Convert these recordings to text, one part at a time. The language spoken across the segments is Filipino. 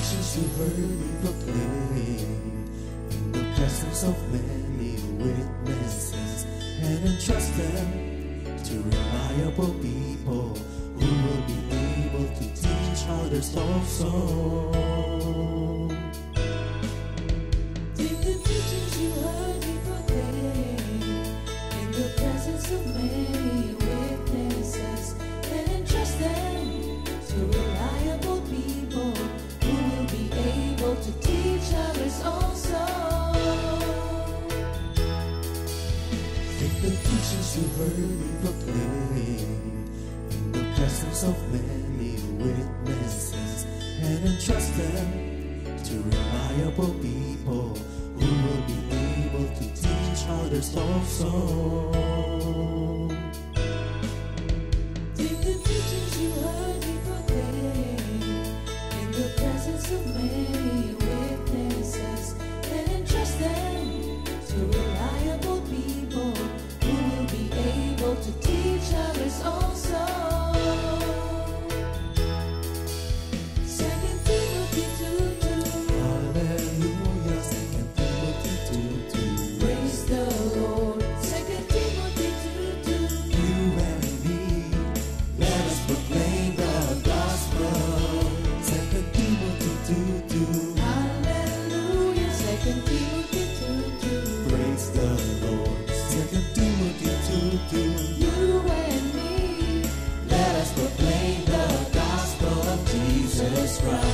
teachings you heard me proclaim in the presence of many witnesses, and entrust them to reliable people who will be able to teach others also. Take the teachings you heard me proclaim in the presence of many witnesses, and entrust them to reliable people who will be able to teach others also. Take the teachings you heard me proclaim in the presence of many witnesses, and entrust them to reliable people who will be able to teach others also. Take the teachings you heard me proclaim in the presence of many witnesses, and entrust them to reliable people who will be able to teach others also. 2 Timothy 2:2. Hallelujah, 2 Timothy 2:2. Praise the Lord. 2 Timothy 2:2. You and me, let us proclaim the gospel. 2 Timothy 2:2. Hallelujah. 2 Timothy 2:2. Praise the Lord. 2 Timothy 2:2. You and me, Let us proclaim the gospel of Jesus Christ.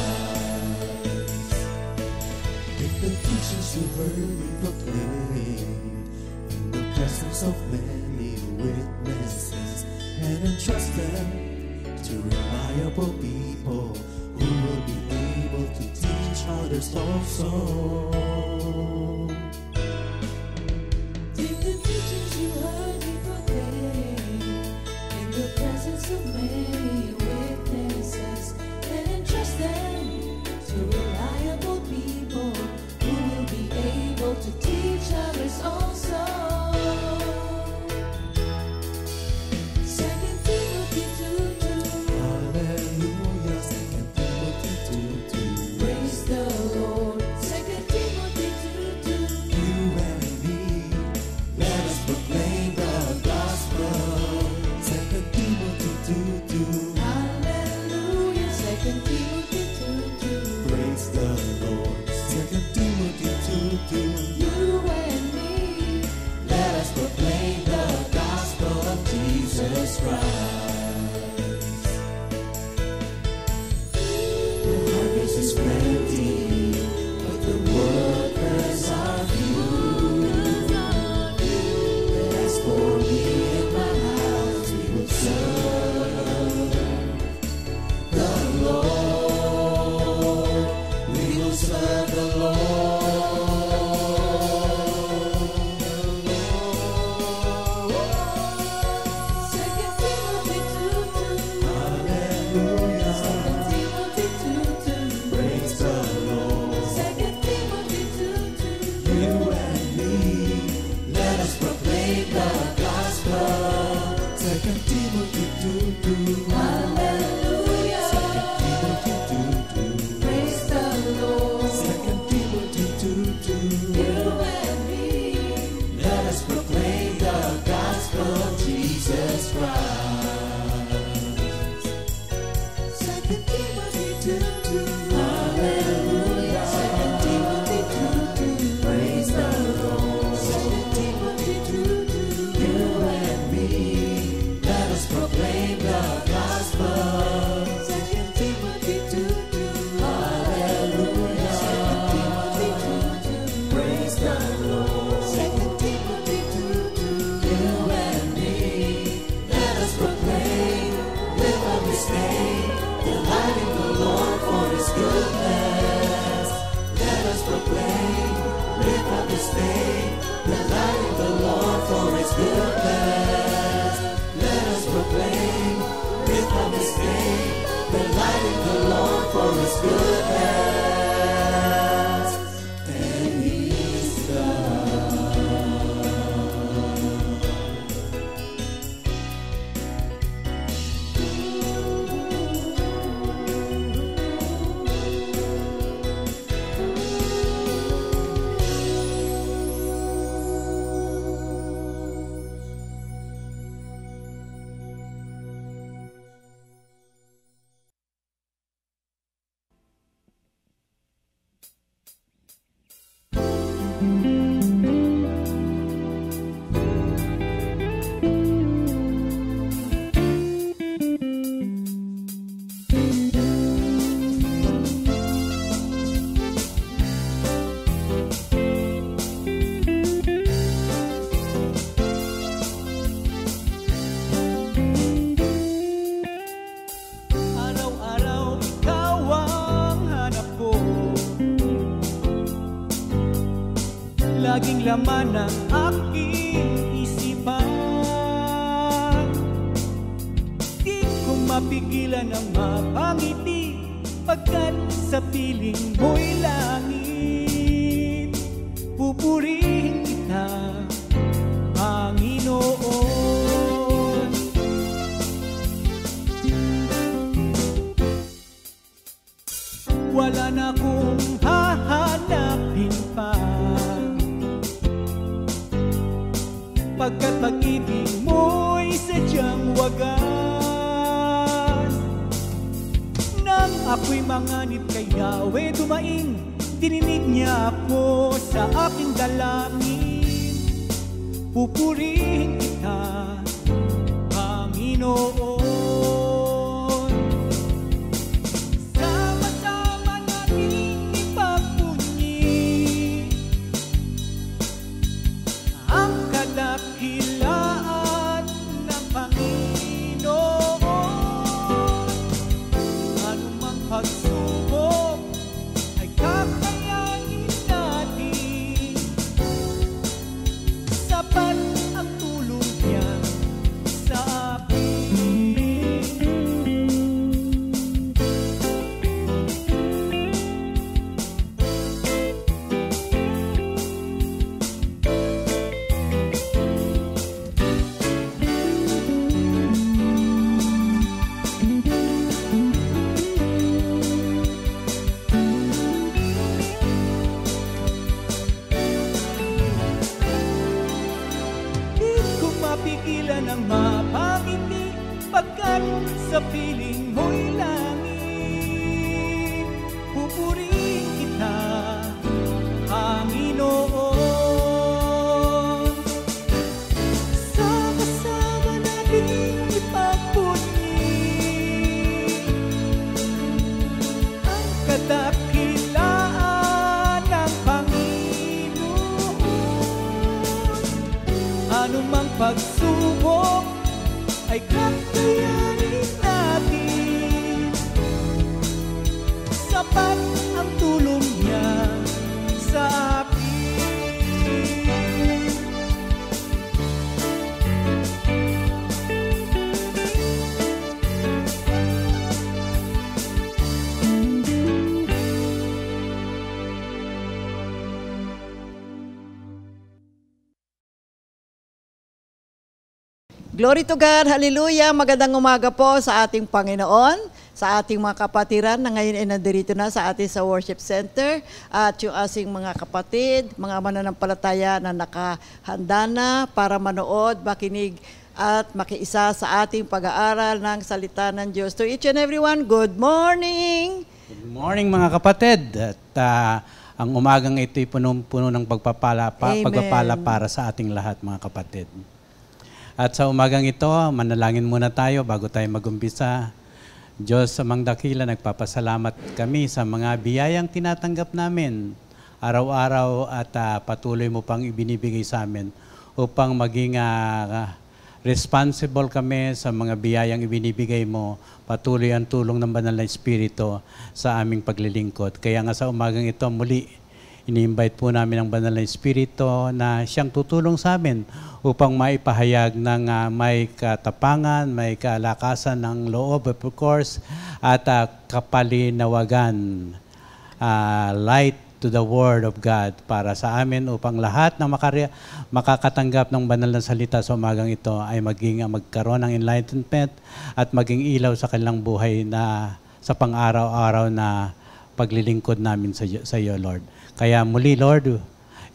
Take the teachings you heard me proclaim in the presence of many witnesses, and entrust them to reliable people who will be able to teach others also. take the teachings you heard me proclaim in the presence of many witnesses, and entrust them to reliable people who will be able to teach others also. 2 Timothy 2:2. Hallelujah, 2 Timothy 2:2. Praise the Lord. 2 Timothy 2:2. You and me, let us proclaim the gospel. 2 Timothy 2:2. Hallelujah. 2 Timothy 2:2. Praise the Lord. 2 Timothy 2:2. You and me, Let us proclaim the gospel of Jesus Christ. The harvest is plenty, but the workers are few. But as for me and my house, we will serve the Lord. We will serve the Lord. 2 Timothy 2:2. Hallelujah. 2 Timothy 2:2. Praise the Lord. 2 Timothy 2:2. You and me, let us proclaim the gospel. 2 Timothy 2:2. Hallelujah. 2 Timothy 2:2. Praise the Lord. 2 Timothy 2:2. You and me, Let us proclaim the gospel of Jesus Christ. 2 Timothy 2:2. Hallelujah. 2 Timothy 2:2. Praise the Lord. 2 Timothy 2:2. You and me, let us proclaim the gospel. 2 Timothy 2:2. Hallelujah. 2 Timothy 2:2. Praise the Lord. 2 Timothy 2:2. You and me, let us proclaim, live up His name, delighting the Lord for His goodness. Let us proclaim, live up His name, delighting the Lord for His goodness. Let us proclaim, live up His name, delighting the Lord for His goodness. And He's God. Laging laman ng aking isipan. Di ko mapigilan ang mapangiti pagkat sa piling mo'y langit. Pupurihin kita, Panginoon. Wala na akong hahanapin pa, pagkat pag-ibig mo'y sadyang wagas. Nang ako'y manganib kay Yahweh dumaing, dininig niya ako sa aking dalangin. Pupurihin kita, Panginoon. Sama-sama nating ipagpunyi ang kadakilaan ng Panginoon. Anumang pagsubok ay kakayanin natin, sapat ang tulong niya sa akin. Pigilan ang mapangiti pagkat sa piling mo'y langit. Pupurihin kita, Panginoon. Sama-sama natin ipagpunyi ang kadakilaan ng Panginoon. Anumang pagsubok ay kakayanin natin, sapat ang tulong niya sa akin. Glory to God, hallelujah. Magandang umaga po sa ating Panginoon, sa ating mga kapatiran na ngayon ay nandirito na sa ating sa worship center, at yung asing mga kapatid, mga mananampalataya na nakahanda na para manood, makinig at makiisa sa ating pag-aaral ng salita ng Diyos. To each and everyone, good morning! Good morning mga kapatid. At ang umagang ito'y punong-puno ng pagpapala para sa ating lahat mga kapatid. At sa umagang ito, manalangin muna tayo bago tayo mag-umpisa. Diyos, amang dakila, nagpapasalamat kami sa mga biyayang tinatanggap namin araw-araw at patuloy mo pang ibinibigay sa amin upang maging responsible kami sa mga biyayang ibinibigay mo. Patuloy ang tulong ng Banal na Espiritu sa aming paglilingkod. Kaya nga sa umagang ito, muli, ini-invite po namin ang Banal na Espiritu na siyang tutulong sa amin upang maipahayag ng may katapangan, may kalakasan ng loob, of course, at kapalinawagan, light to the Word of God para sa amin upang lahat ng makakatanggap ng banal na salita sa umagang ito ay magkaroon ng enlightenment at maging ilaw sa kanilang buhay na sa pang-araw-araw na paglilingkod namin sa iyo, Lord. Kaya muli, Lord,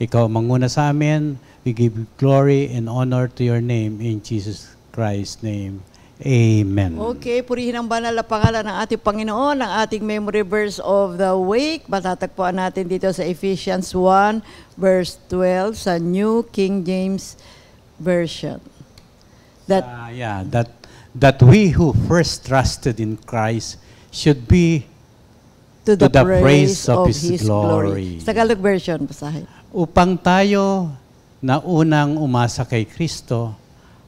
ikaw manguna sa amin. We give glory and honor to your name in Jesus Christ's name. Amen. Okay, purihin ang banal na pangalan ng ating Panginoon, ang ating memory verse of the week. Matatagpuan natin dito sa Ephesians 1, verse 12 sa New King James Version. That That we who first trusted in Christ should be to the the praise praise of of His His glory. glory. Sa Tagalog version, basahin. upang tayo na unang umasa kay Kristo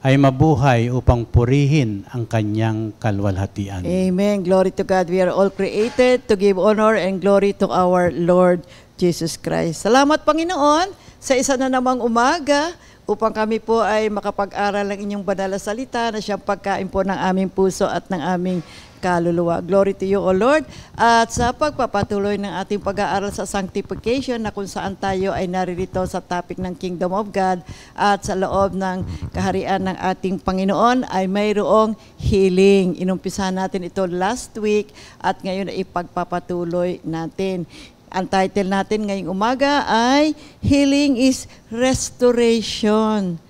ay mabuhay upang purihin ang kanyang kalwalhatian. Amen. Glory to God. We are all created to give honor and glory to our Lord Jesus Christ. Salamat, Panginoon, sa isa na namang umaga upang kami po ay makapag-aral ng inyong banal na salita na siyang pagkain po ng aming puso at ng aming kaluluwa. Glory to you, O Lord. At sa pagpapatuloy ng ating pag-aaral sa sanctification na kung saan tayo ay naririto sa topic ng Kingdom of God at sa loob ng kaharian ng ating Panginoon ay mayroong healing. Inumpisahan natin ito last week at ngayon ay ipagpapatuloy natin. Ang title natin ngayong umaga ay Healing is Restoration.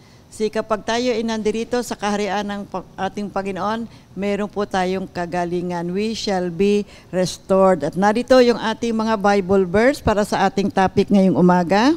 Kapag tayo ay nandirito sa kaharian ng ating Panginoon, meron po tayong kagalingan. We shall be restored. At narito yung ating mga Bible verse para sa ating topic ngayong umaga.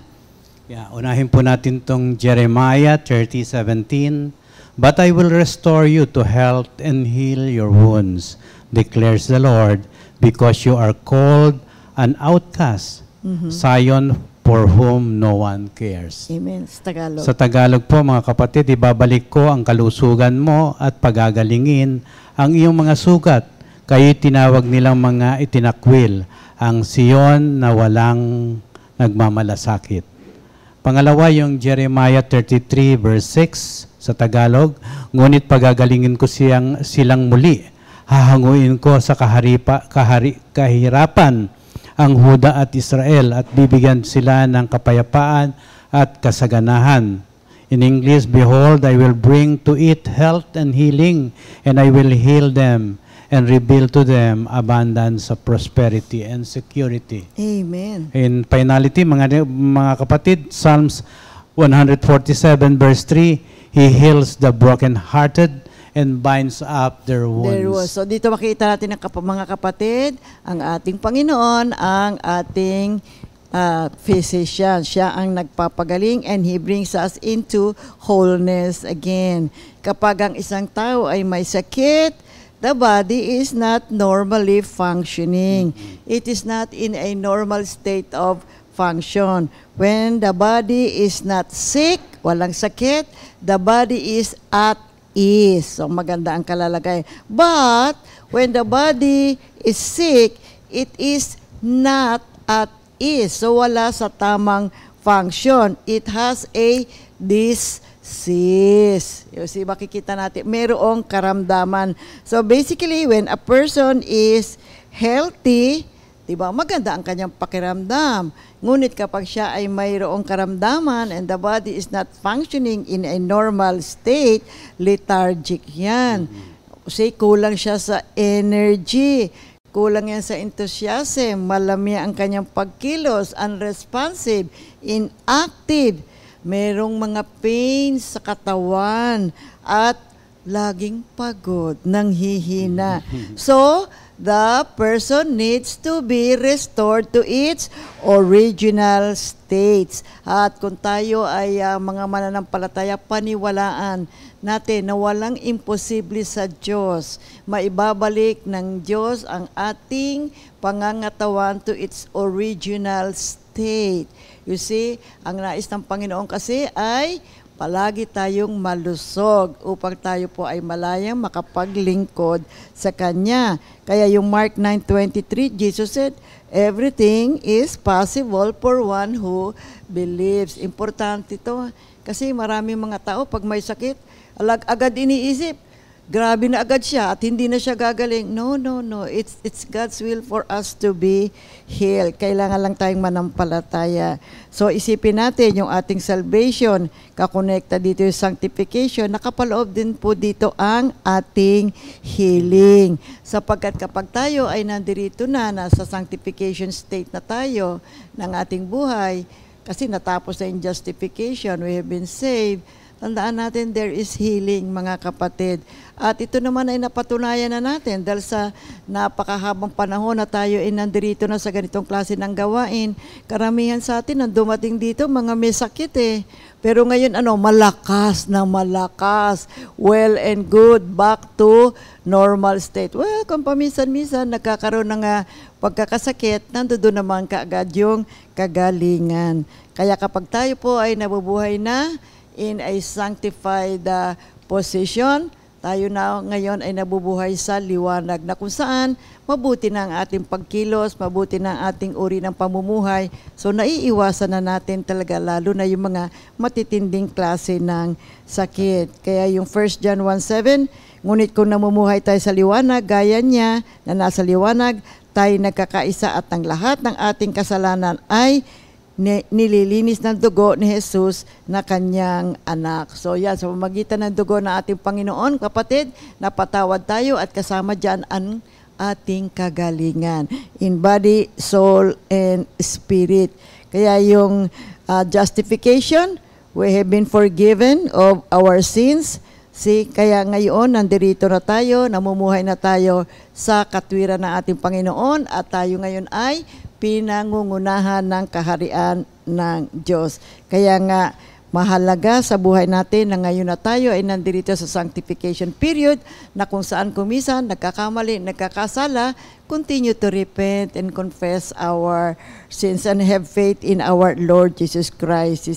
Unahin po natin tong Jeremiah 30:17. But I will restore you to health and heal your wounds, declares the Lord, because you are called an outcast, Zion for whom no one cares. Amen. Sa Tagalog. Sa Tagalog po, mga kapatid, ibabalik ko ang kalusugan mo at pagagalingin ang iyong mga sugat. Kayo'y tinawag nilang mga itinakwil, ang Sion na walang nagmamalasakit. Pangalawa, yung Jeremiah 33 verse 6 sa Tagalog, ngunit pagagalingin ko silang muli. Hahanguin ko sa kahirapan ang Huda at Israel at bibigyan sila ng kapayapaan at kasaganahan. In English, behold, I will bring to it health and healing, and I will heal them and reveal to them abundance of prosperity and security. Amen. In finality, mga kapatid, Psalms 147 verse 3, He heals the brokenhearted and binds up their wounds. So dito makita natin mga kapatid, ang ating Panginoon, ang ating physician. Siya ang nagpapagaling and He brings us into wholeness again. Kapag ang isang tao ay may sakit, the body is not normally functioning. It is not in a normal state of function. When the body is not sick, walang sakit, the body is at ease. So maganda ang kalalagay. But when the body is sick, it is not at ease. So wala sa tamang function. It has a disease. You see, makikita natin, mayroong karamdaman. So basically, when a person is healthy, diba, maganda ang kanyang pakiramdam. Ngunit kapag siya ay mayroong karamdaman and the body is not functioning in a normal state, lethargic yan. Kasi kulang siya sa energy, kulang yan sa enthusiasm, malamya ang kanyang pagkilos, unresponsive, inactive, merong mga pains sa katawan, at laging pagod, nanghihina. So, the person needs to be restored to its original states. At kung tayo ay mga mananampalataya, paniwalaan natin na walang imposible sa Diyos. Maibabalik ng Diyos ang ating pangangatawan to its original state. You see, ang nais ng Panginoon kasi ay palagi tayong malusog upang tayo po ay malayang makapaglingkod sa Kanya. Kaya yung Mark 9:23, Jesus said, everything is possible for one who believes. Importante ito kasi maraming mga tao pag may sakit, agad iniisip, grabe na agad siya at hindi na siya gagaling. No. It's God's will for us to be healed. Kailangan lang tayong manampalataya. So isipin natin yung ating salvation, kakonekta dito yung sanctification, nakapaloob din po dito ang ating healing. Sapagkat kapag tayo ay nandirito na, nasa sanctification state na tayo ng ating buhay, kasi natapos na yung justification, we have been saved, tandaan natin there is healing, mga kapatid. At ito naman ay napatunayan na natin dahil sa napakahabang panahon na tayo ay nandirito na sa ganitong klase ng gawain. Karamihan sa atin ang dumating dito, mga may sakit eh. Pero ngayon, malakas na malakas. Well and good, back to normal state. Well, kung paminsan-minsan nagkakaroon ng pagkakasakit, nandoon naman kaagad yung kagalingan. Kaya kapag tayo po ay nabubuhay na in a sanctified position, tayo na ngayon ay nabubuhay sa liwanag na kung saan mabuti na ang ating pagkilos, mabuti na ang ating uri ng pamumuhay. So naiiwasan na natin talaga lalo na yung mga matitinding klase ng sakit. Kaya yung 1 John 1:7, ngunit kung namumuhay tayo sa liwanag, gaya niya na nasa liwanag, tayo nagkakaisa at ang lahat ng ating kasalanan ay nililinis ng dugo ni Jesus na kanyang anak. So yan, sa pamamagitan ng dugo ng ating Panginoon, kapatid, napatawad tayo at kasama dyan ang ating kagalingan in body, soul, and spirit. Kaya yung justification, we have been forgiven of our sins. Kaya ngayon, nandirito na tayo, namumuhay na tayo sa katwiran ng ating Panginoon at tayo ngayon ay pinangungunahan ng kaharian ng Diyos. Kaya nga, mahalaga sa buhay natin na ngayon na tayo ay nandirito sa sanctification period na kung saan kumisan, nagkakamali, nagkakasala, continue to repent and confess our sins and have faith in our Lord Jesus Christ.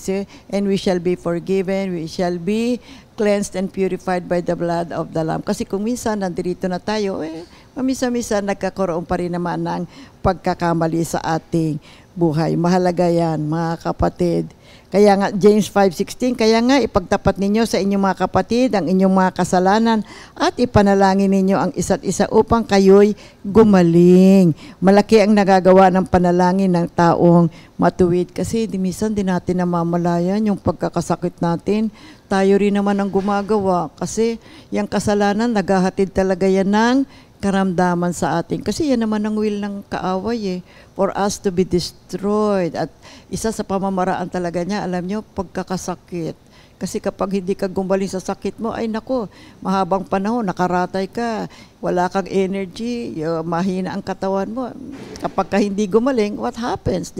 And we shall be forgiven, we shall be cleansed and purified by the blood of the Lamb. Kasi kung minsan nandirito na tayo, mamisa-misa nagkakaroon pa rin naman ng pagkakamali sa ating buhay. Mahalaga yan, mga kapatid. Kaya nga, James 5:16, kaya nga ipagtapat ninyo sa inyong mga kapatid ang inyong mga kasalanan at ipanalangin ninyo ang isa't isa upang kayo'y gumaling. Malaki ang nagagawa ng panalangin ng taong matuwid. Kasi minsan din natin namamalayan yung pagkakasakit natin. Tayo rin naman ang gumagawa. Kasi yung kasalanan, naghahatid talaga yan ng karamdaman sa atin. Kasi yan naman ang will ng kaaway for us to be destroyed. At isa sa pamamaraan talaga niya, alam nyo, pagkakasakit. Kasi kapag hindi ka gumaling sa sakit mo, ay nako, mahabang panahon, nakaratay ka, wala kang energy, mahina ang katawan mo. Kapag ka hindi gumaling, what happens?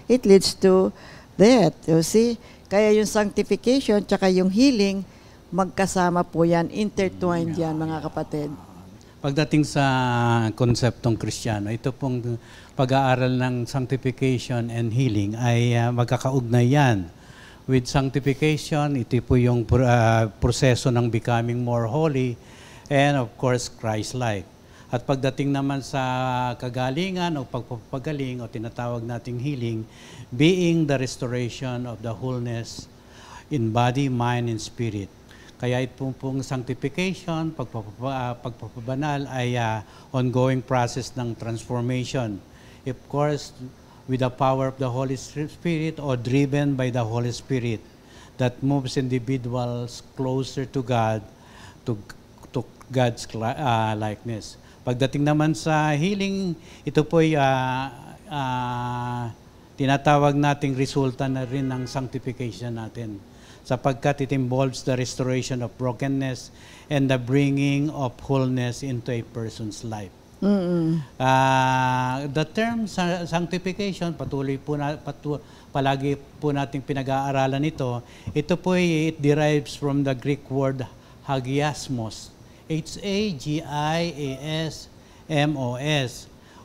It leads to death. You see? Kaya yung sanctification, tsaka yung healing, magkasama po yan, intertwined yan, mga kapatid. Pagdating sa konseptong Kristiyano, ito pong pag-aaral ng sanctification and healing ay magkakaugnay yan. With sanctification, ito po yung proseso ng becoming more holy and of course, Christ-like. At pagdating naman sa kagalingan o pagpapagaling o tinatawag nating healing, being the restoration of the wholeness in body, mind, and spirit. Kaya ito pong sanctification, pagpapabanal ay ongoing process ng transformation. Of course, with the power of the Holy Spirit or driven by the Holy Spirit that moves individuals closer to God, to God's likeness. Pagdating naman sa healing, ito po ay tinatawag nating resulta na rin ng sanctification natin, sapagkat it involves the restoration of brokenness and the bringing of wholeness into a person's life. The term sanctification, palagi po nating pinag-aaralan ito. Ito po it derives from the Greek word hagiasmos, H-A-G-I-A-S-M-O-S,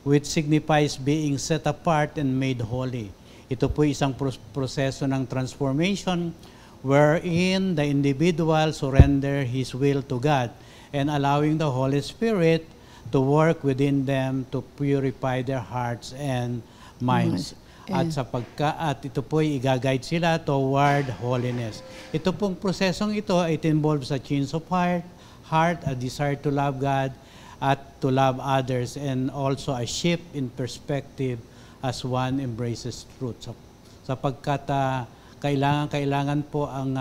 which signifies being set apart and made holy. Ito po isang proseso ng transformation wherein the individual surrender his will to God and allowing the Holy Spirit to work within them to purify their hearts and minds. At ito po ay i-guide sila toward holiness. Ito pong prosesong ito, it involves a change of heart, a desire to love God at to love others, and also a shift in perspective as one embraces truth. Sapagkat kailangan po ang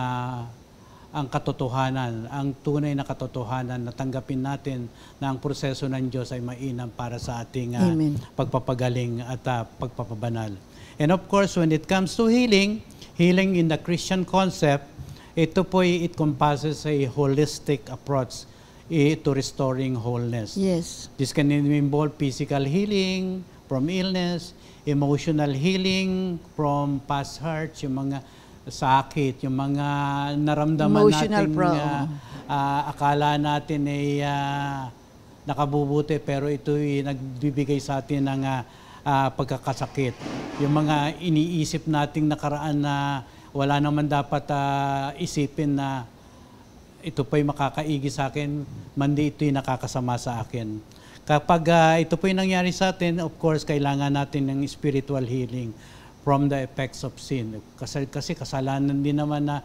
katotohanan, ang tunay na katotohanan na tanggapin natin na ang proseso ng Diyos ay mainam para sa ating pagpapagaling at pagpapabanal. And of course, when it comes to healing in the Christian concept, Ito po it encompasses a holistic approach to restoring wholeness. Yes. This can involve physical healing from illness, emotional healing from past hurts, yung mga sakit, yung mga naramdaman Emotional natin akala natin ay nakabubuti pero ito'y nagbibigay sa atin ng pagkakasakit. Yung mga iniisip nating nakaraan na wala naman dapat isipin na ito pa'y makakaigi sa akin, mandi ito'y nakakasama sa akin. Kapag ito pa'y nangyari sa atin, of course, kailangan natin ng spiritual healing from the effects of sin. Kasi kasalanan din naman na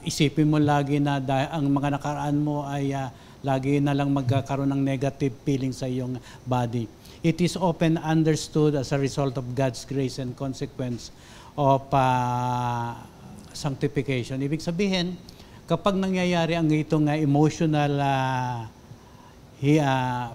isipin mo lagi na ang mga nakaraan mo ay lagi na lang magkakaroon ng negative feeling sa iyong body. It is often understood as a result of God's grace and consequence of sanctification. Ibig sabihin, kapag nangyayari ang itong emotional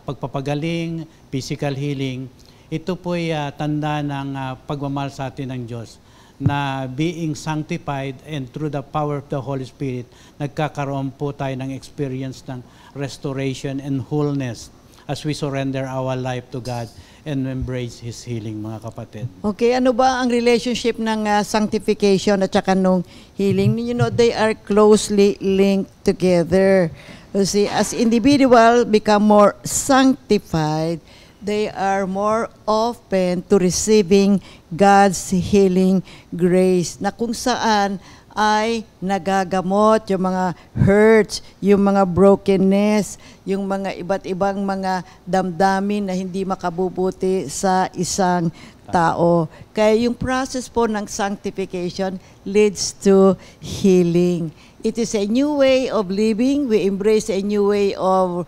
pagpapagaling, physical healing, ito po'y tanda ng pagmamahal sa atin ng Diyos na being sanctified and through the power of the Holy Spirit, nagkakaroon po tayo ng experience ng restoration and wholeness as we surrender our life to God and embrace His healing, mga kapatid. Okay, ano ba ang relationship ng sanctification at saka nung healing? You know, they are closely linked together. You see, as individual become more sanctified, they are more open to receiving God's healing grace na kung saan ay nagagamot yung mga hurts, yung mga brokenness, yung mga iba't ibang mga damdamin na hindi makabubuti sa isang tao. Kaya yung process po ng sanctification leads to healing. It is a new way of living. We embrace a new way of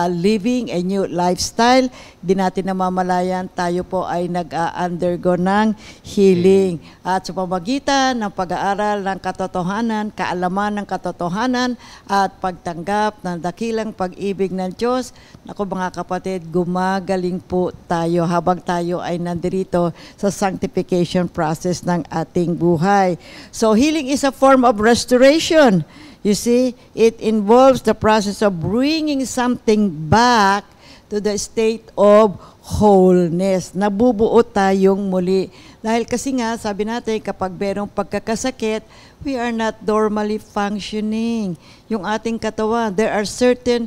living, a new lifestyle. Di natin namamalayan, tayo po ay nag-undergo ng healing. At sa pamagitan ng pag-aaral ng katotohanan, kaalaman ng katotohanan, at pagtanggap ng dakilang pag-ibig ng Diyos, naku mga kapatid, gumagaling po tayo habang tayo ay nandirito sa sanctification process ng ating buhay. So healing is a form of restoration. You see, it involves the process of bringing something back to the state of wholeness. Nabubuo tayong muli. Dahil kasi nga, sabi natin, kapag merong pagkakasakit, we are not normally functioning. Yung ating katawan, there are certain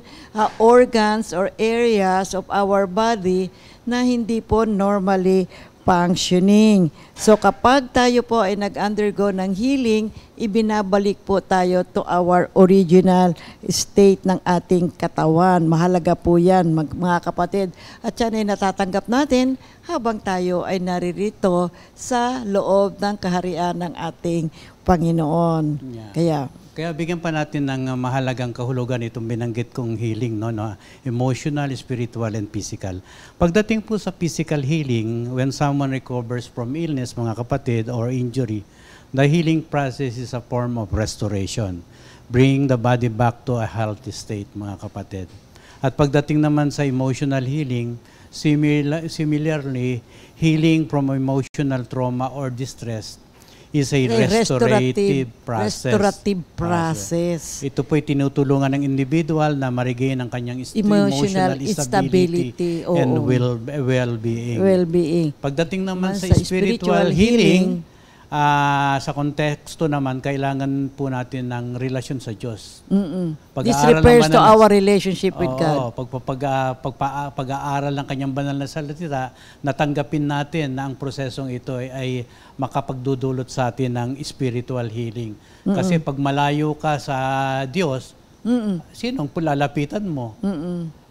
organs or areas of our body na hindi po normally functioning. So kapag tayo po ay nag-undergo ng healing, ibinabalik po tayo to our original state ng ating katawan. Mahalaga po yan, mga kapatid. At yan ay natatanggap natin habang tayo ay naririto sa loob ng kaharian ng ating Panginoon. Yeah. Kaya bigyan pa natin ng mahalagang kahulugan itong binanggit kong healing, no? Emotional, spiritual, and physical. Pagdating po sa physical healing, when someone recovers from illness, mga kapatid, or injury, the healing process is a form of restoration, bringing the body back to a healthy state, mga kapatid. At pagdating naman sa emotional healing, similarly, healing from emotional trauma or distress is a restorative process. Ito po'y tinutulungan ng individual na ma-regain ang kanyang emotional stability and well-being. Pagdating naman sa spiritual healing, sa konteksto naman, kailangan po natin ng relasyon sa Diyos. This refers to our relationship with God. Pag-aaral ng kanyang banal na salita, natanggapin natin na ang prosesong ito ay makapagdudulot sa atin ng spiritual healing. Kasi pag malayo ka sa Diyos, sinong lalapitan mo?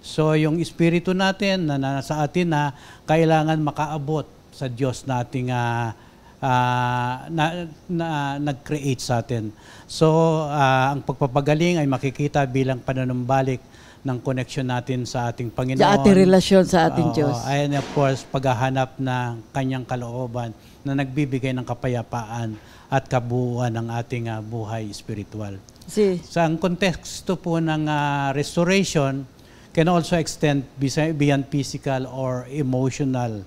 So yung espiritu natin na nasa atin na kailangan makaabot sa Diyos nating nag-create sa atin. So, ang pagpapagaling ay makikita bilang panunumbalik ng connection natin sa ating Panginoon. Sa ating relasyon sa ating Diyos. And of course, paghahanap ng kanyang kalooban na nagbibigay ng kapayapaan at kabuuan ng ating buhay spiritual. Sa ang konteksto po ng restoration can also extend beyond physical or emotional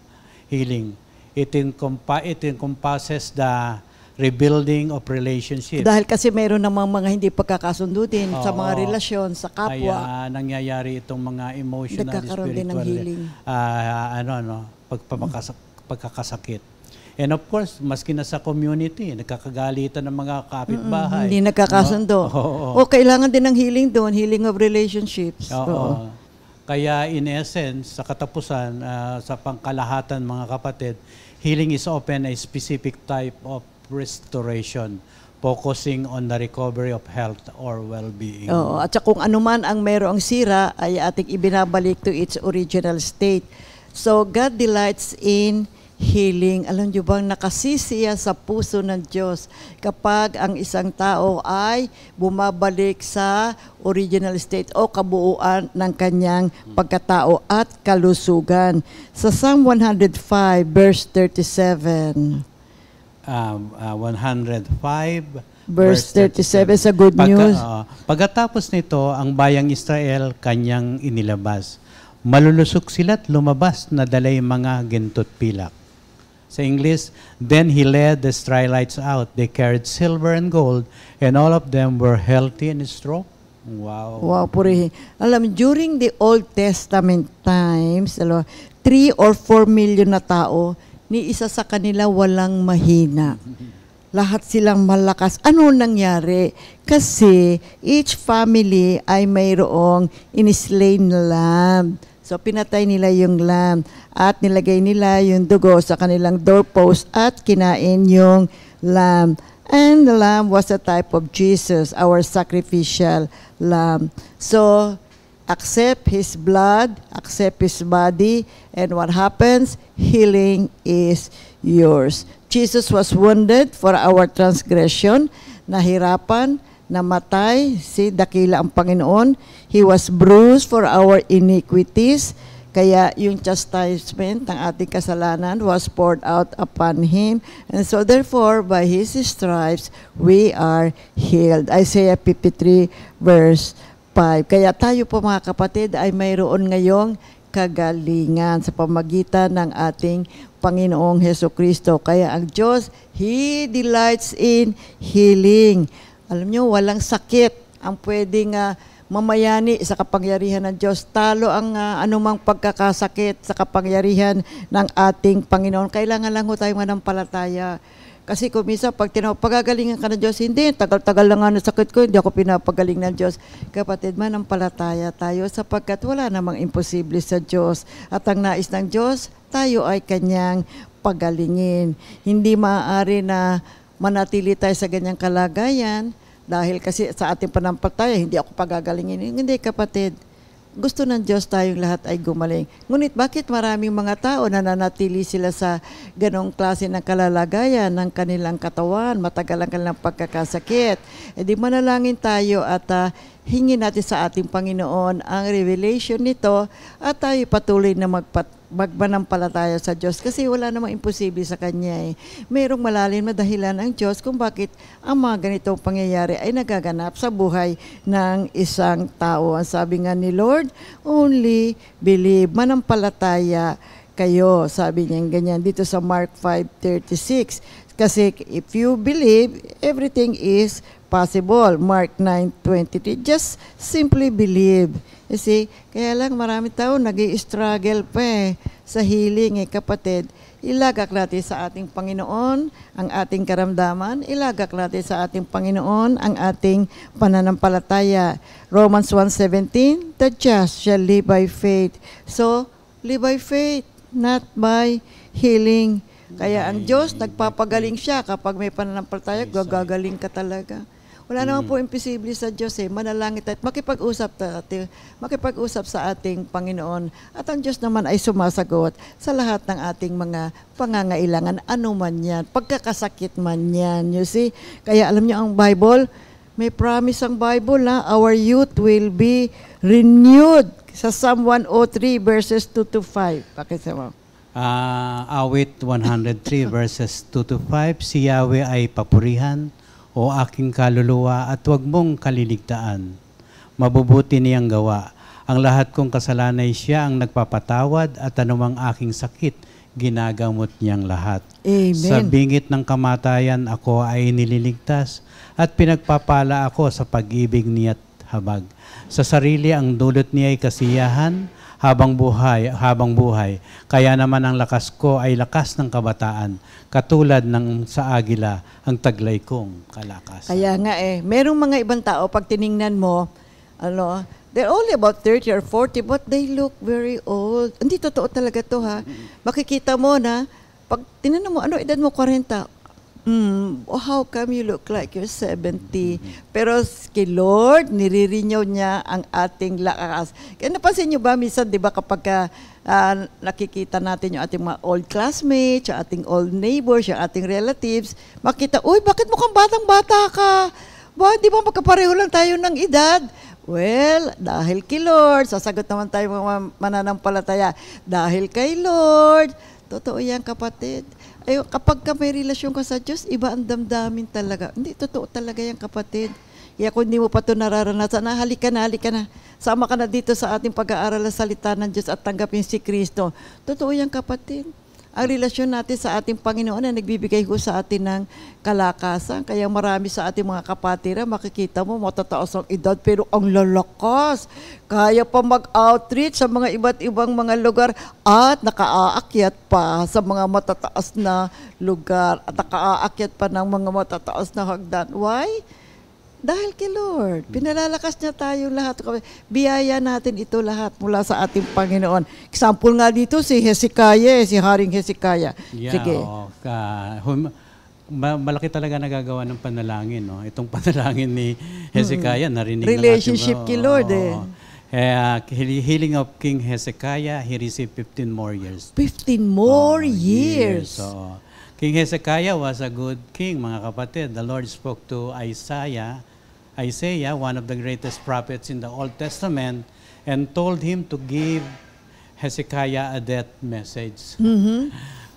healing. It encompasses the rebuilding of relationships. Dahil kasi mayroon namang mga hindi pagkakasundo din sa mga Oo. relasyon, sa kapwa. Kaya nangyayari itong mga emotional, Nagkakaroon din ng spiritual, healing. pagkakasakit. And of course, maski na sa community, nagkakagalitan ng mga kapitbahay. Hindi nagkakasundo. Oo. O kailangan din ng healing doon, healing of relationships. Oo. Kaya in essence, sa katapusan, sa pangkalahatan mga kapatid, healing is often a specific type of restoration, focusing on the recovery of health or well-being. Oo, at saka kung ano man ang mayroong sira ay ating ibinabalik to its original state. So God delights in healing. Alam niyo bang nakasisiya sa puso ng Diyos kapag ang isang tao ay bumabalik sa original state o kabuuan ng kanyang pagkatao at kalusugan. Sa Psalm 105 verse 37. 105 Verse 37 sa Good News. Pagkatapos nito, ang bayang Israel kanyang inilabas. Malulusok sila't lumabas na dalay mga ginto't pilak. Sa English, then he led the Israelites out. They carried silver and gold, and all of them were healthy and strong. Wow. Wow, purihin. Alam, during the Old Testament times, 3 or 4 million na tao, ni isa sa kanila walang mahina. Lahat silang malakas. Ano nangyari? Kasi each family ay mayroong in-slain na lamb. So pinatay nila yung lamb at nilagay nila yung dugo sa kanilang doorpost at kinain yung lamb. And the lamb was a type of Jesus, our sacrificial lamb. So accept His blood, accept His body, and what happens? Healing is yours. Jesus was wounded for our transgression, nahirapan, namatay, dakila ang Panginoon. He was bruised for our iniquities, kaya yung chastisement ng ating kasalanan was poured out upon Him. And so therefore, by His stripes, we are healed. Isaiah 53 verse 5. Kaya tayo po mga kapatid ay mayroon ngayong kagalingan sa pamagitan ng ating Panginoong Hesukristo. Kaya ang Diyos, He delights in healing. Alam nyo, walang sakit ang pwedeng mamayani sa kapangyarihan ng Diyos. Talo ang anumang pagkakasakit sa kapangyarihan ng ating Panginoon. Kailangan lang ho tayo manampalataya. Kasi kung minsan, pag pagagalingan ka ng Diyos, hindi, tagal-tagal lang nga ng sakit ko, hindi ako pinapagaling ng Diyos. Kapatid, manampalataya tayo sapagkat wala namang imposible sa Diyos. At ang nais ng Diyos, tayo ay Kanyang pagalingin. Hindi maaari na manatili tayo sa ganyang kalagayan dahil kasi sa ating panampalataya, hindi ako pagagalingin. Hindi kapatid, gusto ng Diyos tayong lahat ay gumaling. Ngunit bakit maraming mga tao na nanatili sila sa ganong klase ng kalalagayan ng kanilang katawan, matagal ang kanilang pagkakasakit? E di manalangin tayo at hingin natin sa ating Panginoon ang revelation nito at tayo patuloy na magmanampalataya sa Diyos kasi wala namang imposible sa Kanya. Mayroong malalim na dahilan ang Diyos kung bakit ang mga ganitong pangyayari ay nagaganap sa buhay ng isang tao. Ang sabi nga ni Lord, only believe, manampalataya kayo. Sabi niya ganyan dito sa Mark 5:36. Kasi if you believe, everything is possible. Mark 9:23. Just simply believe. You see, kaya lang marami tao nag-i-struggle pa sa healing kapatid. Ilagak natin sa ating Panginoon ang ating karamdaman. Ilagak natin sa ating Panginoon ang ating pananampalataya. Romans 1:17, the just shall live by faith. So, live by faith, not by healing. Kaya ang Diyos, nagpapagaling siya kapag may pananampalataya, gagaling ka talaga. Wala naman po imposible sa Diyos manalangin tayo at makipag-usap sa ating Panginoon. At ang Diyos naman ay sumasagot sa lahat ng ating mga pangangailangan, ano man yan, pagkakasakit man yan, you see. Kaya alam niyo ang Bible, may promise ang Bible our youth will be renewed sa Psalm 103 verses 2-5. Pakita mo. Awit 103 verses 2-5, si Yahweh ay papurihan, o aking kaluluwa, at huwag mong kaliligtaan. Mabubuti niyang gawa, Ang lahat kong kasalanan ay siya ang nagpapatawad at anumang aking sakit, ginagamot niyang lahat. Amen. Sa bingit ng kamatayan, ako ay nililigtas at pinagpapala ako sa pag-ibig niya't habag. Sa sarili ang dulot niya ay kasiyahan habang buhay. Kaya naman ang lakas ko ay lakas ng kabataan, katulad ng sa agila ang taglay kong kalakas. Kaya nga merong mga ibang tao, pag tiningnan mo, they're only about 30 or 40, but they look very old. Hindi totoo talaga to, ha? Makikita mo na, pag tinanong mo, ano edad mo, 40? How come you look like you're 70? Pero kay Lord, nire-renew niya ang ating lakas. Kaya napansin niyo ba, minsan, di ba, kapag nakikita natin yung ating mga old classmates, yung ating old neighbors, yung ating relatives, makita, uy, bakit mukhang batang-bata ka? Ba, di ba magkapareho lang tayo ng edad? Well, dahil kay Lord, sasagot naman tayo mga mananampalataya, dahil kay Lord, totoo yan, kapatid. Ay, kapag may relasyon ka sa Diyos, iba ang damdamin talaga. Hindi, totoo talaga yan, kapatid. Kaya kung hindi mo pa ito nararanasan, halika na. Sama ka na dito sa ating pag-aaral ng salita ng Diyos at tanggapin si Kristo. Totoo yan, kapatid. Ang relasyon natin sa ating Panginoon na nagbibigay ko sa atin ng kalakasan. Kaya marami sa ating mga kapatira, makikita mo, matataas ang edad, pero ang lalakas. Kaya pa mag-outreach sa mga iba't ibang mga lugar at nakaakyat pa sa mga matataas na lugar at nakaakyat pa ng mga matataas na hagdan. Why? Dahil kay Lord, pinalalakas niya tayo lahat. Biyaya natin ito lahat mula sa ating Panginoon. Example nga dito si Hezekiah, si Haring Hezekiah. Yeah, Sige. Malaki talaga nagagawa ng panalangin. No? Itong panalangin ni Hezekiah, narinig Relationship na natin. kay Lord Healing of King Hezekiah, he received 15 more years. 15 more years. So, King Hezekiah was a good king, mga kapatid. The Lord spoke to Isaiah, one of the greatest prophets in the Old Testament, and told him to give Hezekiah a death message.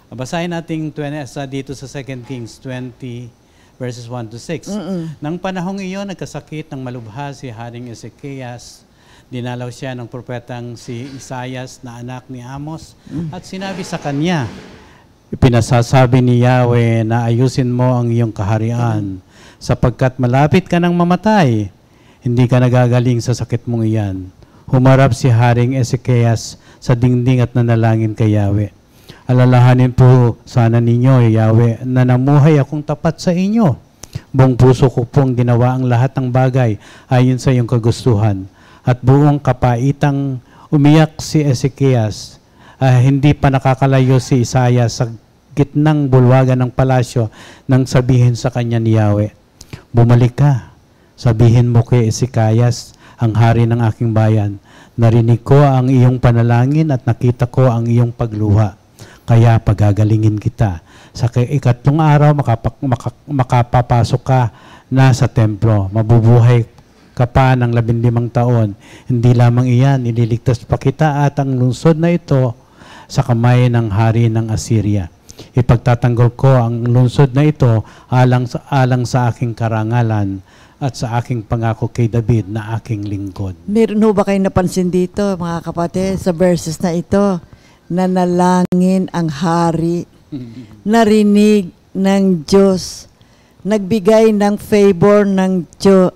Basahin natin dito sa 2 Kings 20, verses 1 to 6. Nang panahong iyon, nagkasakit ng malubha si Haring Ezekias. Dinalaw siya ng propetang si Isaias na anak ni Amos at sinabi sa kanya, "Ipinasasabi ni Yahweh na ayusin mo ang iyong kaharian sapagkat malapit ka ng mamatay. Hindi ka nagagaling sa sakit mong iyan." Humarap si Haring Ezekias sa dingding at nanalangin kay Yahweh. "Alalahanin po sana ninyo, Yahweh, na namuhay akong tapat sa inyo. Buong puso ko pong ginawa ang lahat ng bagay ayon sa iyong kagustuhan." At buong kapaitang umiyak si Ezekias. Hindi pa nakakalayo si Isaias sa gitnang bulwagan ng palasyo nang sabihin sa kanya ni Yahweh, "Bumalik ka. Sabihin mo kay Ezekias, ang hari ng aking bayan, narinig ko ang iyong panalangin at nakita ko ang iyong pagluha. Kaya pagagalingin kita. Sa ikatlong araw makapapasok ka na sa templo. Mabubuhay ka pa ng 15 taon. Hindi lamang iyan, ililigtas pa kita at ang lungsod na ito sa kamay ng hari ng Assyria. Ipagtatanggol ko ang lungsod na ito alang sa aking karangalan at sa aking pangako kay David na aking lingkod." Meron ho ba kayo napansin dito, mga kapatid, sa verses na ito? Nanalangin ang hari, narinig ng Diyos, nagbigay ng favor ng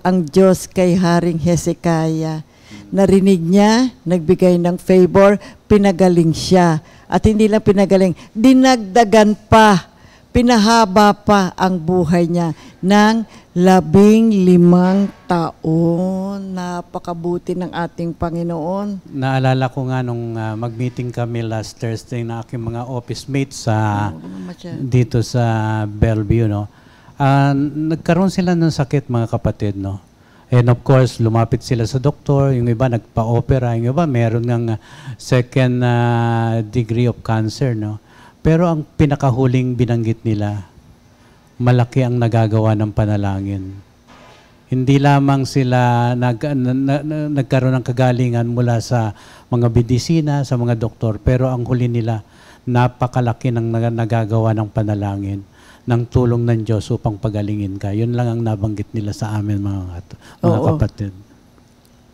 ang Diyos kay Haring Hezekiah. Narinig niya, nagbigay ng favor, pinagaling siya. At hindi lang pinagaling, dinagdagan pa, pinahaba pa ang buhay niya ng 15 taon. Napakabuti ng ating Panginoon. Naalala ko nga nung mag-meeting kami last Thursday na aking mga office mates dito sa Bellevue, no? Nagkaroon sila ng sakit, mga kapatid, no? And of course, lumapit sila sa doktor, yung iba nagpa-opera, yung iba meron ng second degree of cancer, no? Pero ang pinakahuling binanggit nila, malaki ang nagagawa ng panalangin. Hindi lamang sila nagkaroon ng kagalingan mula sa mga medisina, sa mga doktor, pero ang huli nila, napakalaki ng nagagawa ng panalangin, ng tulong ng Diyos upang pagalingin ka. Yun lang ang nabanggit nila sa amin, mga kapatid.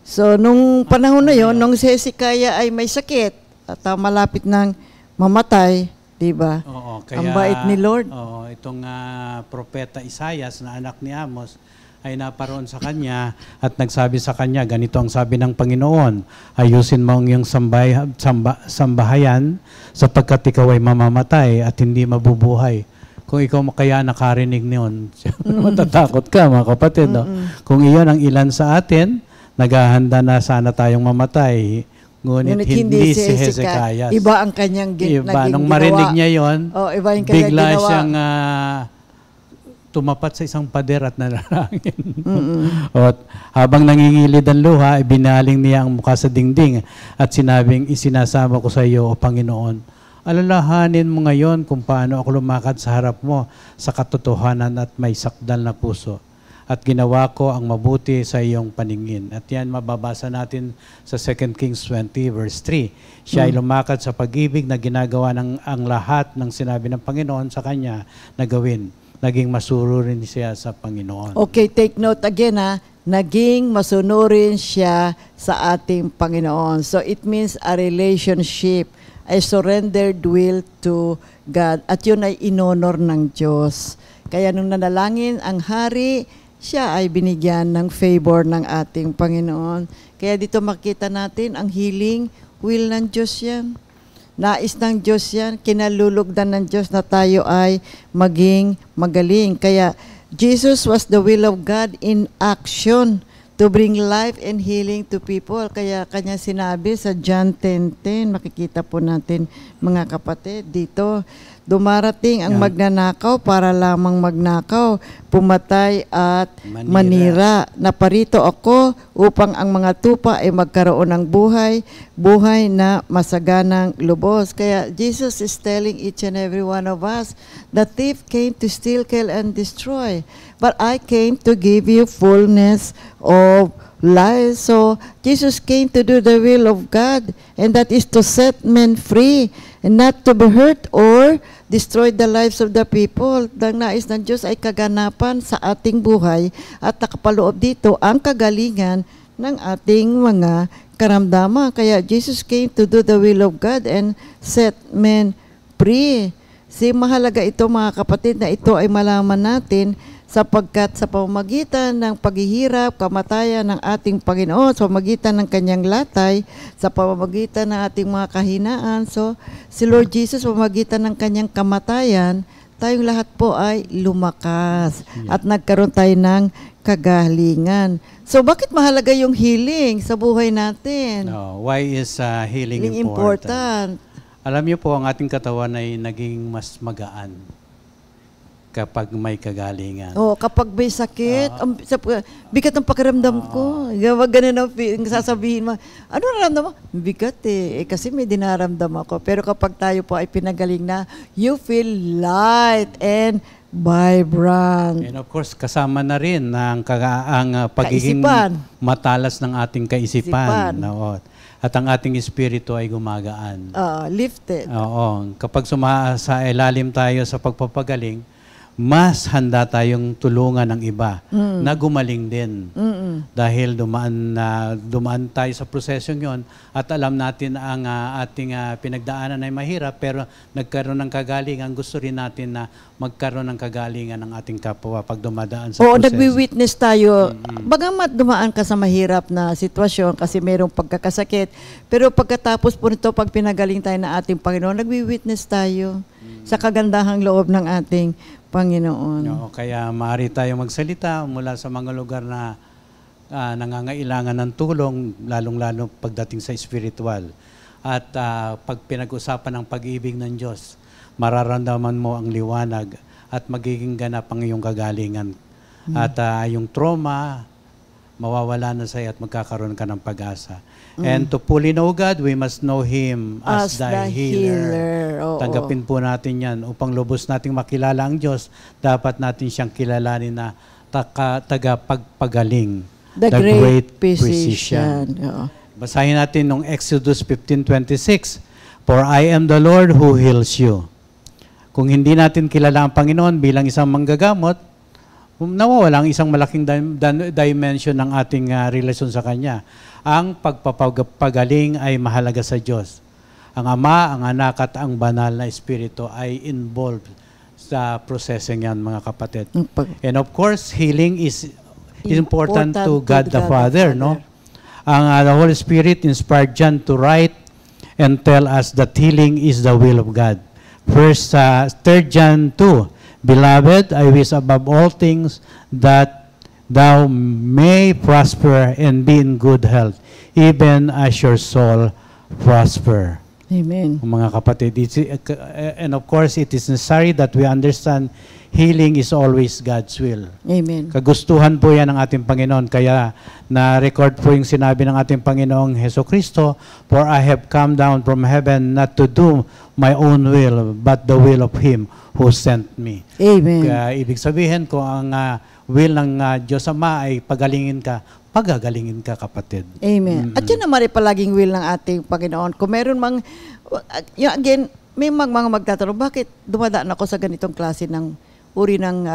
So, nung panahon na yon, nung si Hezekiah ay may sakit at malapit nang mamatay, di ba? Oo, Ang bait ni Lord. Oo, itong propeta Isaias na anak ni Amos ay naparoon sa kanya at nagsabi sa kanya, ganito ang sabi ng Panginoon, ayusin mo ang iyong sambahayan sapagkat ikaw ay mamamatay at hindi mabubuhay. Kung ikaw kaya nakarinig niyon, matatakot ka mga kapatid. No? Kung iyon ang ilan sa atin, naghahanda na sana tayong mamatay. Ngunit hindi si Hezekiah. Iba ang kanyang naging Nung ginawa. marinig niya yon, Iba yung kanyang bigla ginawa. siyang tumapat sa isang pader at nanalangin. At habang nangingilid ang luha, ibinaling niya ang mukha sa dingding at sinabing, isinasama ko sa iyo, O Panginoon. Alalahanin mo ngayon kung paano ako lumakad sa harap mo sa katotohanan at may sakdal na puso. At ginawa ko ang mabuti sa iyong paningin. At yan mababasa natin sa 2 Kings 20 verse 3. Siya ay lumakad sa pag-ibig na ginagawa ng ang lahat ng sinabi ng Panginoon sa kanya na gawin. Naging masunurin siya sa Panginoon. Okay, take note again naging masunurin siya sa ating Panginoon. So it means a relationship, a surrendered will to God. At yun ay inonor ng Diyos. Kaya nung nanalangin ang hari, siya ay binigyan ng favor ng ating Panginoon. Kaya dito makita natin ang healing will ng Diyos yan. Nais ng Diyos yan, kinalulugdan ng Diyos na tayo ay maging magaling. Kaya Jesus was the will of God in action to bring life and healing to people. Kaya kanya sinabi sa John 10:10, makikita po natin mga kapatid dito, dumarating ang magnanakaw para lamang magnakaw, pumatay at manira. Naparito ako upang ang mga tupa ay magkaroon ng buhay, buhay na masaganang lubos. Kaya Jesus is telling each and every one of us, the thief came to steal, kill, and destroy. But I came to give you fullness of life. So Jesus came to do the will of God, and that is to set men free and not to be hurt or destroy the lives of the people. Ang nais ng Diyos ay kaganapan sa ating buhay at nakapaloob dito ang kagalingan ng ating mga karamdaman. Kaya Jesus came to do the will of God and set men free. Mahalaga ito mga kapatid na ito ay malaman natin sapagkat sa pamamagitan ng paghihirap, kamatayan ng ating Panginoon, sa pamamagitan ng kanyang latay, sa pamamagitan ng ating mga kahinaan, so si Lord Jesus, sa pamamagitan ng kanyang kamatayan, tayong lahat po ay lumakas at nagkaroon tayo ng kagalingan. So bakit mahalaga yung healing sa buhay natin? Why is healing important? Alam niyo po, ang ating katawan ay naging mas magaan kapag may kagalingan. Kapag may sakit, bigat ng pakiramdam ko. Ganun ang sasabihin mo, ano naramdaman mo? Bigat kasi may dinaramdam ako. Pero kapag tayo po ay pinagaling na, you feel light and vibrant. And of course, kasama na rin ang pagiging matalas ng ating kaisipan. At ang ating espiritu ay gumagaan. Lifted. Oo. Kapag sa ilalim tayo sa pagpapagaling, mas handa tayong tulungan ng iba na gumaling din. Dahil dumaan tayo sa prosesong yon at alam natin ang ating pinagdaanan ay mahirap, pero nagkaroon ng kagalingan. Gusto rin natin na magkaroon ng kagalingan ng ating kapwa pag dumadaan sa proseso. Nagwi-witness tayo. Bagamat dumaan ka sa mahirap na sitwasyon kasi mayroong pagkakasakit, pero pagkatapos po nito, pag pinagaling tayo na ating Panginoon, nagwi-witness tayo sa kagandahang loob ng ating Panginoon. Kaya maaari tayo magsalita mula sa mga lugar na nangangailangan ng tulong, lalong-lalo pagdating sa spiritual. At pag pinag-usapan ng pag-ibig ng Diyos, mararamdaman mo ang liwanag at magiging ganap ang iyong kagalingan. At yung trauma, mawawala na sa'yo at magkakaroon ka ng pag-asa. And to fully know God, we must know Him as the healer. Tanggapin po natin yan. Upang lubos nating makilala ang Diyos, dapat natin siyang kilalanin na tagapagpagaling. The great physician. Basahin natin nung Exodus 15:26. For I am the Lord who heals you. Kung hindi natin kilala ang Panginoon bilang isang manggagamot, nawawala ang isang malaking dimension ng ating relasyon sa Kanya. Ang pagpapagaling ay mahalaga sa Diyos. Ang Ama, ang Anak at ang Banal na Espiritu ay involved sa prosesong yan, mga kapatid. And of course, healing is important to God the Father, no? Ang the Holy Spirit inspired John to write and tell us that healing is the will of God. First, 3 John 2, Beloved, I wish above all things that thou may prosper and be in good health, even as your soul prosper. Amen. Mga kapatid, and of course, it is necessary that we understand healing is always God's will. Amen. Kagustuhan po yan ng ating Panginoon. Kaya na-record po yung sinabi ng ating Panginoong Hesukristo, For I have come down from heaven not to do my own will, but the will of Him who sent me. Amen. Kaya ibig sabihin ko, ang will ng Diyos Ama ay pagalingin ka, pagagalingin ka, kapatid. Amen. At yun naman ay palaging will ng ating Panginoon. Kung meron mang, again, may mga magtatanong, bakit dumadaan ako sa ganitong klase ng uri ng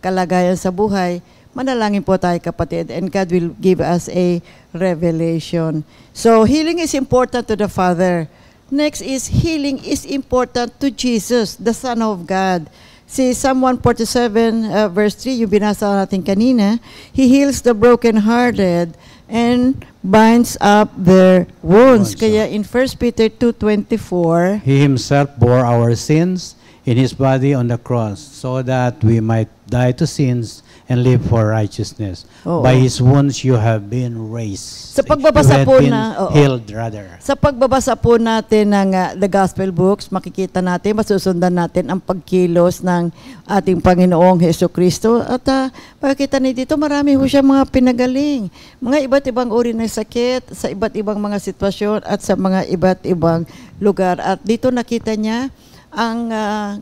kalagayan sa buhay? Manalangin po tayo, kapatid, and God will give us a revelation. So, healing is important to the Father. Next is, healing is important to Jesus, the Son of God. Si Psalm 147 verse 3, yung binasa natin kanina, He heals the brokenhearted and binds up their wounds. Kaya in 1 Peter 2:24, He Himself bore our sins in His body on the cross, so that we might die to sins and live for righteousness. Oo. By His wounds you have been raised. Sa pagbabasa You have po been na- oo. healed, rather. sa pagbabasa po natin ng the Gospel books, makikita natin, masusundan natin ang pagkilos ng ating Panginoong Hesukristo. At makikita niyo dito, marami ho siya mga pinagaling. Mga iba't ibang uri ng sakit, sa iba't ibang mga sitwasyon at sa mga iba't ibang lugar. At dito nakita niya ang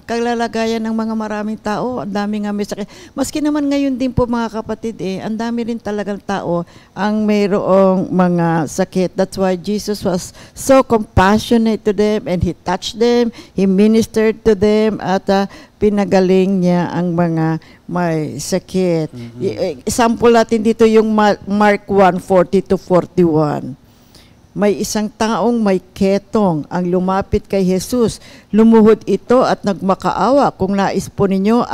kalalagayan ng mga maraming tao. Ang dami nga may sakit. Maski naman ngayon din po, mga kapatid, ang dami rin talagang tao ang mayroong mga sakit. That's why Jesus was so compassionate to them and He touched them, He ministered to them, at pinagaling niya ang mga may sakit. Example natin dito yung Mark 1:40-41. May isang taong may ketong ang lumapit kay Jesus. Lumuhod ito at nagmakaawa. Kung nais po ninyo,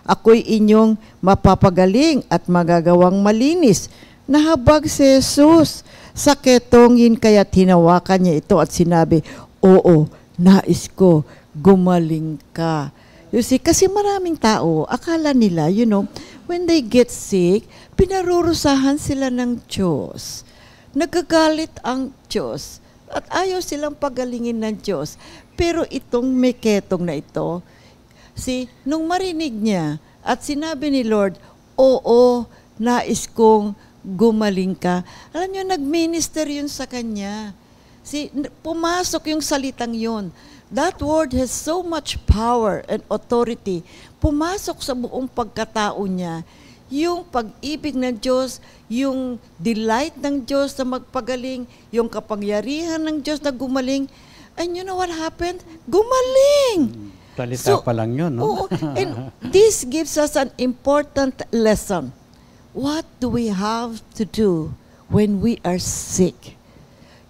ako'y inyong mapapagaling at magagawang malinis. Nahabag si Jesus sa ketongin, kaya tinawakan niya ito at sinabi, Oo, nais ko, gumaling ka. You see, kasi maraming tao, akala nila, when they get sick, pinarurusahan sila ng Diyos. Nagagalit ang Diyos at ayaw silang pagalingin ng Diyos. Pero itong may ketong na ito, nung marinig niya at sinabi ni Lord, Oo, nais kong gumaling ka. Alam niyo, nag-minister yun sa kanya. Pumasok yung salitang yun. That word has so much power and authority. Pumasok sa buong pagkatao niya. Yung pag-ibig ng Diyos, yung delight ng Diyos na magpagaling, yung kapangyarihan ng Diyos na gumaling, and you know what happened? Gumaling! Talita pa lang yun, no? And this gives us an important lesson. What do we have to do when we are sick?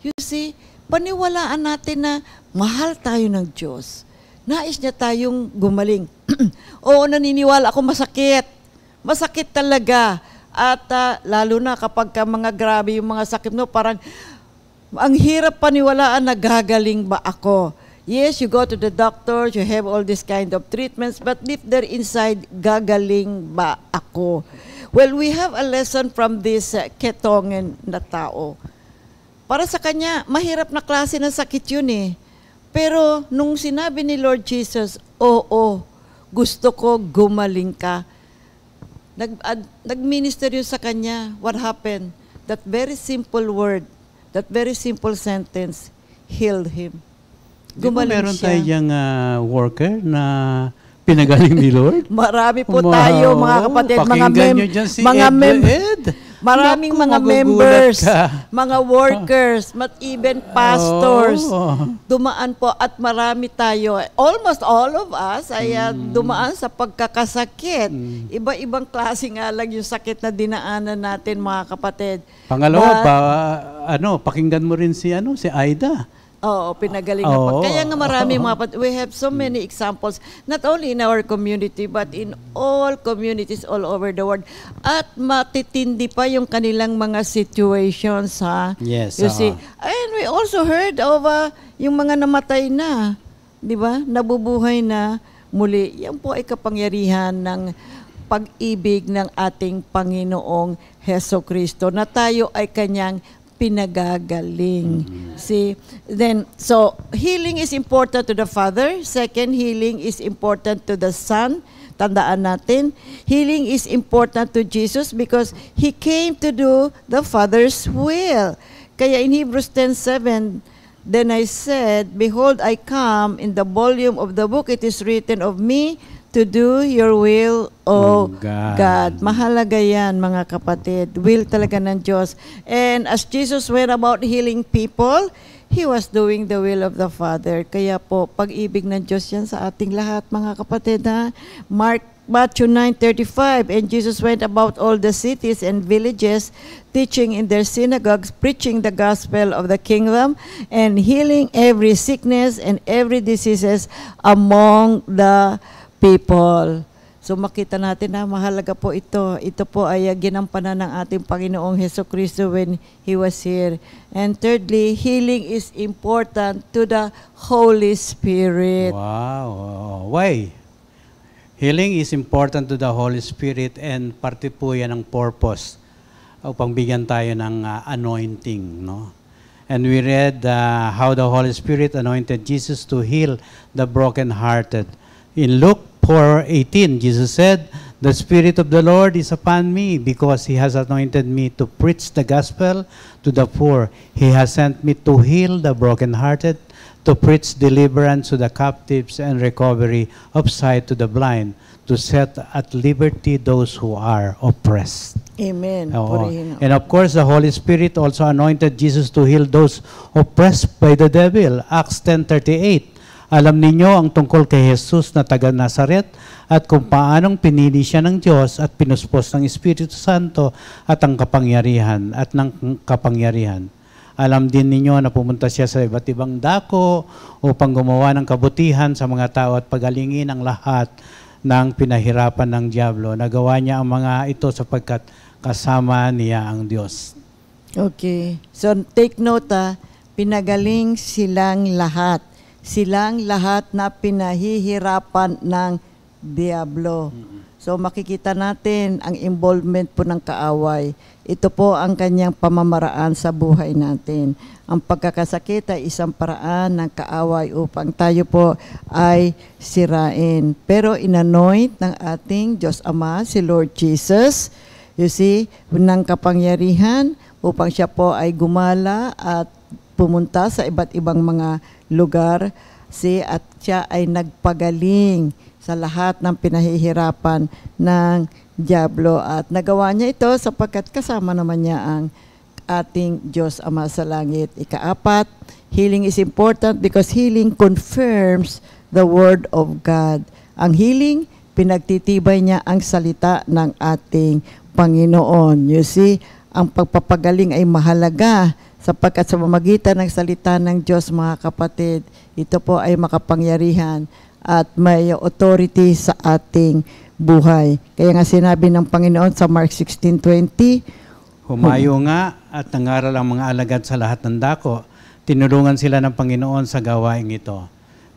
You see, paniwalaan natin na mahal tayo ng Diyos. Nais niya tayong gumaling. Oo, naniniwala ako masakit. Masakit talaga. At lalo na kapag mga grabe yung mga sakit mo, parang ang hirap paniwalaan na gagaling ba ako. Yes, you go to the doctor, you have all this kind of treatments, but deep there inside, gagaling ba ako? Well, we have a lesson from this ketongin na tao. Para sa kanya, mahirap na klase ng sakit yun eh. Pero nung sinabi ni Lord Jesus, Oo, gusto ko gumaling ka, nag-minister yun sa kanya. What happened? That very simple word, that very simple sentence, healed him. Gumaling meron siya. tayong worker na pinagaling ni Lord? Marami po tayo, mga kapatid, Pakinggan nyo dyan si mga Ed. Maraming Naku, mga magugulat members, ka. mga workers, even pastors, Oo. dumaan po at marami tayo. Almost all of us ay dumaan sa pagkakasakit. Iba-ibang klase nga lang yung sakit na dinaanan natin, mga kapatid. Pangalawa, But- pakinggan mo rin si Aida. Oo, pinagaling na Oo. pa. Kaya nga marami we have so many examples, not only in our community, but in all communities all over the world. At matitindi pa yung kanilang mga situations, ha? Yes, You oo. see? And we also heard of yung mga namatay na, di ba? Nabubuhay na muli. Yan po ay kapangyarihan ng pag-ibig ng ating Panginoong Hesukristo na tayo ay kanyang pinagagaling. See? Then, so, healing is important to the Father. Second, healing is important to the Son. Tandaan natin, healing is important to Jesus because He came to do the Father's will. Kaya in Hebrews 10:7, then I said, behold, I come, in the volume of the book it is written of me, to do your will, O God. Mahalaga yan, mga kapatid. Will talaga ng Diyos. And as Jesus went about healing people, He was doing the will of the Father. Kaya po, pag-ibig ng Diyos yan sa ating lahat, mga kapatid. Ha? Matthew 9:35, and Jesus went about all the cities and villages, teaching in their synagogues, preaching the gospel of the kingdom, and healing every sickness and every diseases among the people. So makita natin na mahalaga po ito. Ito po ay ginampanan ng ating Panginoong Hesukristo when He was here. And thirdly, healing is important to the Holy Spirit. Wow. Why? Healing is important to the Holy Spirit and parte po yan ang purpose upang bigyan tayo ng anointing, no? And we read how the Holy Spirit anointed Jesus to heal the brokenhearted. In Luke 4:18, Jesus said, "The Spirit of the Lord is upon me because He has anointed me to preach the gospel to the poor. He has sent me to heal the brokenhearted, to preach deliverance to the captives and recovery of sight to the blind, to set at liberty those who are oppressed." Amen. Oo. Purihin. And of course, the Holy Spirit also anointed Jesus to heal those oppressed by the devil. Acts 10:38. Alam ninyo ang tungkol kay Jesus na taga Nazaret at kung paanong pinili siya ng Diyos at pinuspos ng Espiritu Santo at ng kapangyarihan. Alam din ninyo na pumunta siya sa iba't ibang dako upang gumawa ng kabutihan sa mga tao at pagalingin ang lahat ng pinahirapan ng diablo. Nagawa niya ang mga ito sapagkat kasama niya ang Diyos. Okay. So take note, pinagaling silang lahat. Silang lahat na pinahihirapan ng diablo. So makikita natin ang involvement po ng kaaway. Ito po ang kanyang pamamaraan sa buhay natin. Ang pagkakasakit ay isang paraan ng kaaway upang tayo po ay sirain. Pero inanoint ng ating Diyos Ama, si Lord Jesus, you see, ng kapangyarihan upang siya po ay gumala at pumunta sa iba't ibang mga lugar, at siya ay nagpagaling sa lahat ng pinahihirapan ng diablo at nagawa niya ito sapagkat kasama naman niya ang ating Diyos Ama sa langit. Ikaapat, healing is important because healing confirms the Word of God. Ang healing, pinagtitibay niya ang salita ng ating Panginoon. You see, ang pagpapagaling ay mahalaga sapagkat sa pamamagitan ng salita ng Diyos, mga kapatid, ito po ay makapangyarihan at may authority sa ating buhay. Kaya nga sinabi ng Panginoon sa Mark 16:20, Humayo nga at nangaral ang mga alagad sa lahat ng dako. Tinulungan sila ng Panginoon sa gawaing ito.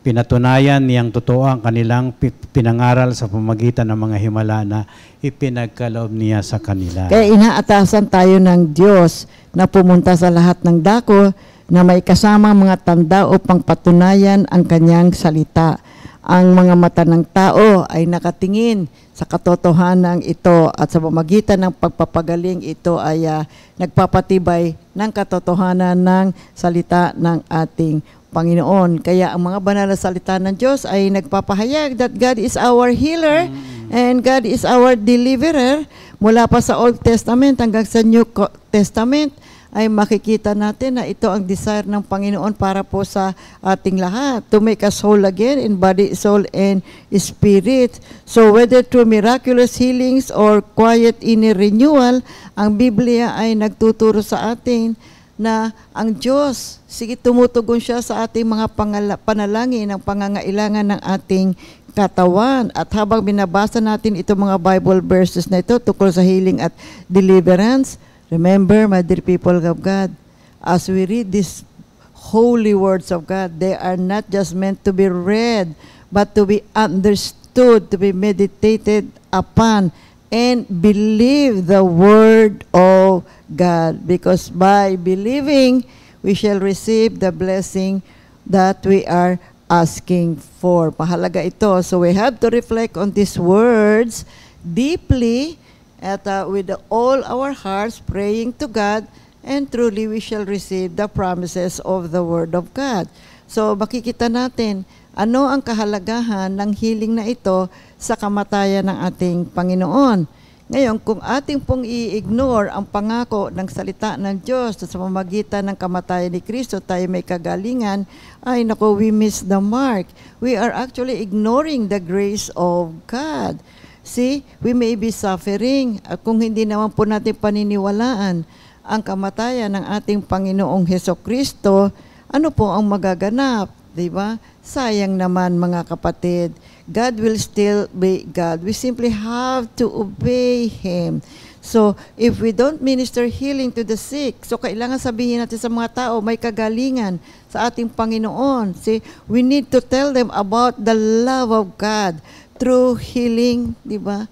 Pinatunayan niyang totoo ang kanilang pinangaral sa pamamagitan ng mga himala na ipinagkaloob niya sa kanila. Kaya inaatasan tayo ng Diyos na pumunta sa lahat ng dako na may kasamang mga tanda upang patunayan ang kanyang salita. Ang mga mata ng tao ay nakatingin sa katotohanan ito at sa pamamagitan ng pagpapagaling ito ay nagpapatibay ng katotohanan ng salita ng ating Panginoon. Kaya ang mga banal na salita ng Diyos ay nagpapahayag that God is our healer And God is our deliverer. Mula pa sa Old Testament hanggang sa New Testament, ay makikita natin na ito ang desire ng Panginoon para po sa ating lahat. To make us whole again in body, soul, and spirit. So whether through miraculous healings or quiet inner renewal, ang Biblia ay nagtuturo sa atin na ang Diyos, sige, tumutugon siya sa ating mga panalangin, ang pangangailangan ng ating katawan. At habang binabasa natin itong mga Bible verses na ito tungkol sa healing at deliverance, remember, my dear people of God, as we read these holy words of God, they are not just meant to be read, but to be understood, to be meditated upon, and believe the word of God. Because by believing, we shall receive the blessing that we are asking for. Mahalaga ito. So we have to reflect on these words deeply at with all our hearts, praying to God, and truly we shall receive the promises of the Word of God. So makikita natin ano ang kahalagahan ng healing na ito sa kamatayan ng ating Panginoon. Ngayon, kung ating pong i-ignore ang pangako ng salita ng Diyos sa pamamagitan ng kamatayan ni Kristo, tayo may kagalingan, ay naku, we miss the mark. We are actually ignoring the grace of God. See, we may be suffering kung hindi naman po natin paniniwalaan ang kamatayan ng ating Panginoong Hesukristo, ano po ang magaganap? Diba? Sayang naman mga kapatid. God will still be God. We simply have to obey Him. So, if we don't minister healing to the sick, so kailangan sabihin natin sa mga tao, may kagalingan sa ating Panginoon. See, we need to tell them about the love of God through healing, di ba?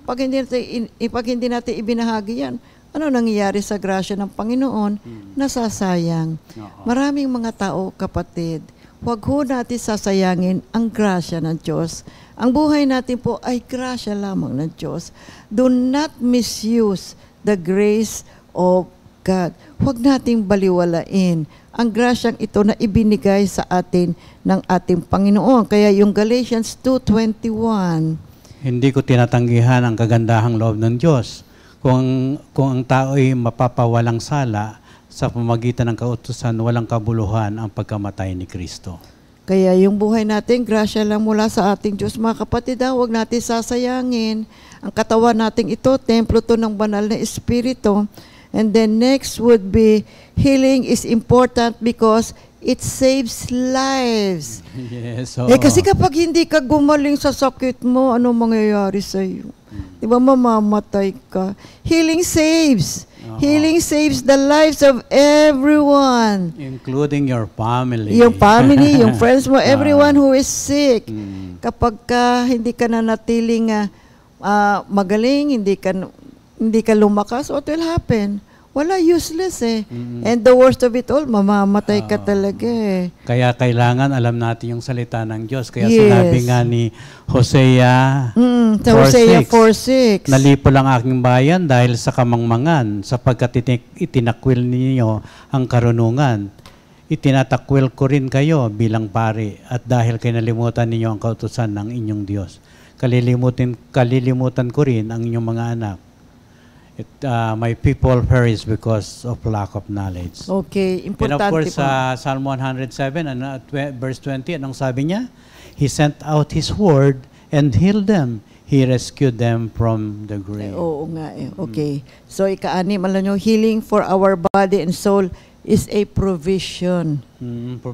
Pag hindi natin ibinahagi yan, ano nangyayari sa grasya ng Panginoon? Nasasayang. Maraming mga tao, kapatid, huwag ho natin sasayangin ang grasya ng Diyos. Ang buhay natin po ay grasya lamang ng Diyos. Do not misuse the grace of God. Huwag nating baliwalain ang grasyang ito na ibinigay sa atin ng ating Panginoon. Kaya yung Galatians 2:21, Hindi ko tinatanggihan ang kagandahang loob ng Diyos. Kung ang tao ay mapapawalang sala, sa pamagitan ng kautusan, walang kabuluhan ang pagkamatay ni Kristo. kaya yung buhay natin, grasya lang mula sa ating Diyos. Mga kapatid, huwag natin sasayangin. Ang katawan natin ito, templo to ng banal na Espiritu. And then next would be, healing is important because it saves lives. Yes, Kasi kapag hindi ka gumaling sa sakit mo, ano mangyayari sa iyo? Di ba, mamamatay ka? Healing saves. Healing saves the lives of everyone. including your family. Yung family, yung friends mo, everyone who is sick. Kapag hindi ka na natiling magaling, hindi ka lumakas, what will happen? Wala, useless eh. And the worst of it all, mamamatay ka talaga eh. Kaya kailangan alam natin yung salita ng Diyos. Kaya Yes. sinabi nga ni Hosea Sa Hosea 4:6. Nalipo lang aking bayan dahil sa kamangmangan, sapagkat itinakwil ninyo ang karunungan. Itinatakwil ko rin kayo bilang pari, at dahil kinalimutan ninyo ang kautusan ng inyong Diyos. Kalilimutan ko rin ang inyong mga anak. My people perish because of lack of knowledge. Okay, And importante of course, po. Psalm 107, verse 20, anong sabi niya? He sent out His word and healed them. He rescued them from the grave. Oo nga eh. Okay. So, ika-anim, alam nyo, healing for our body and soul is a provision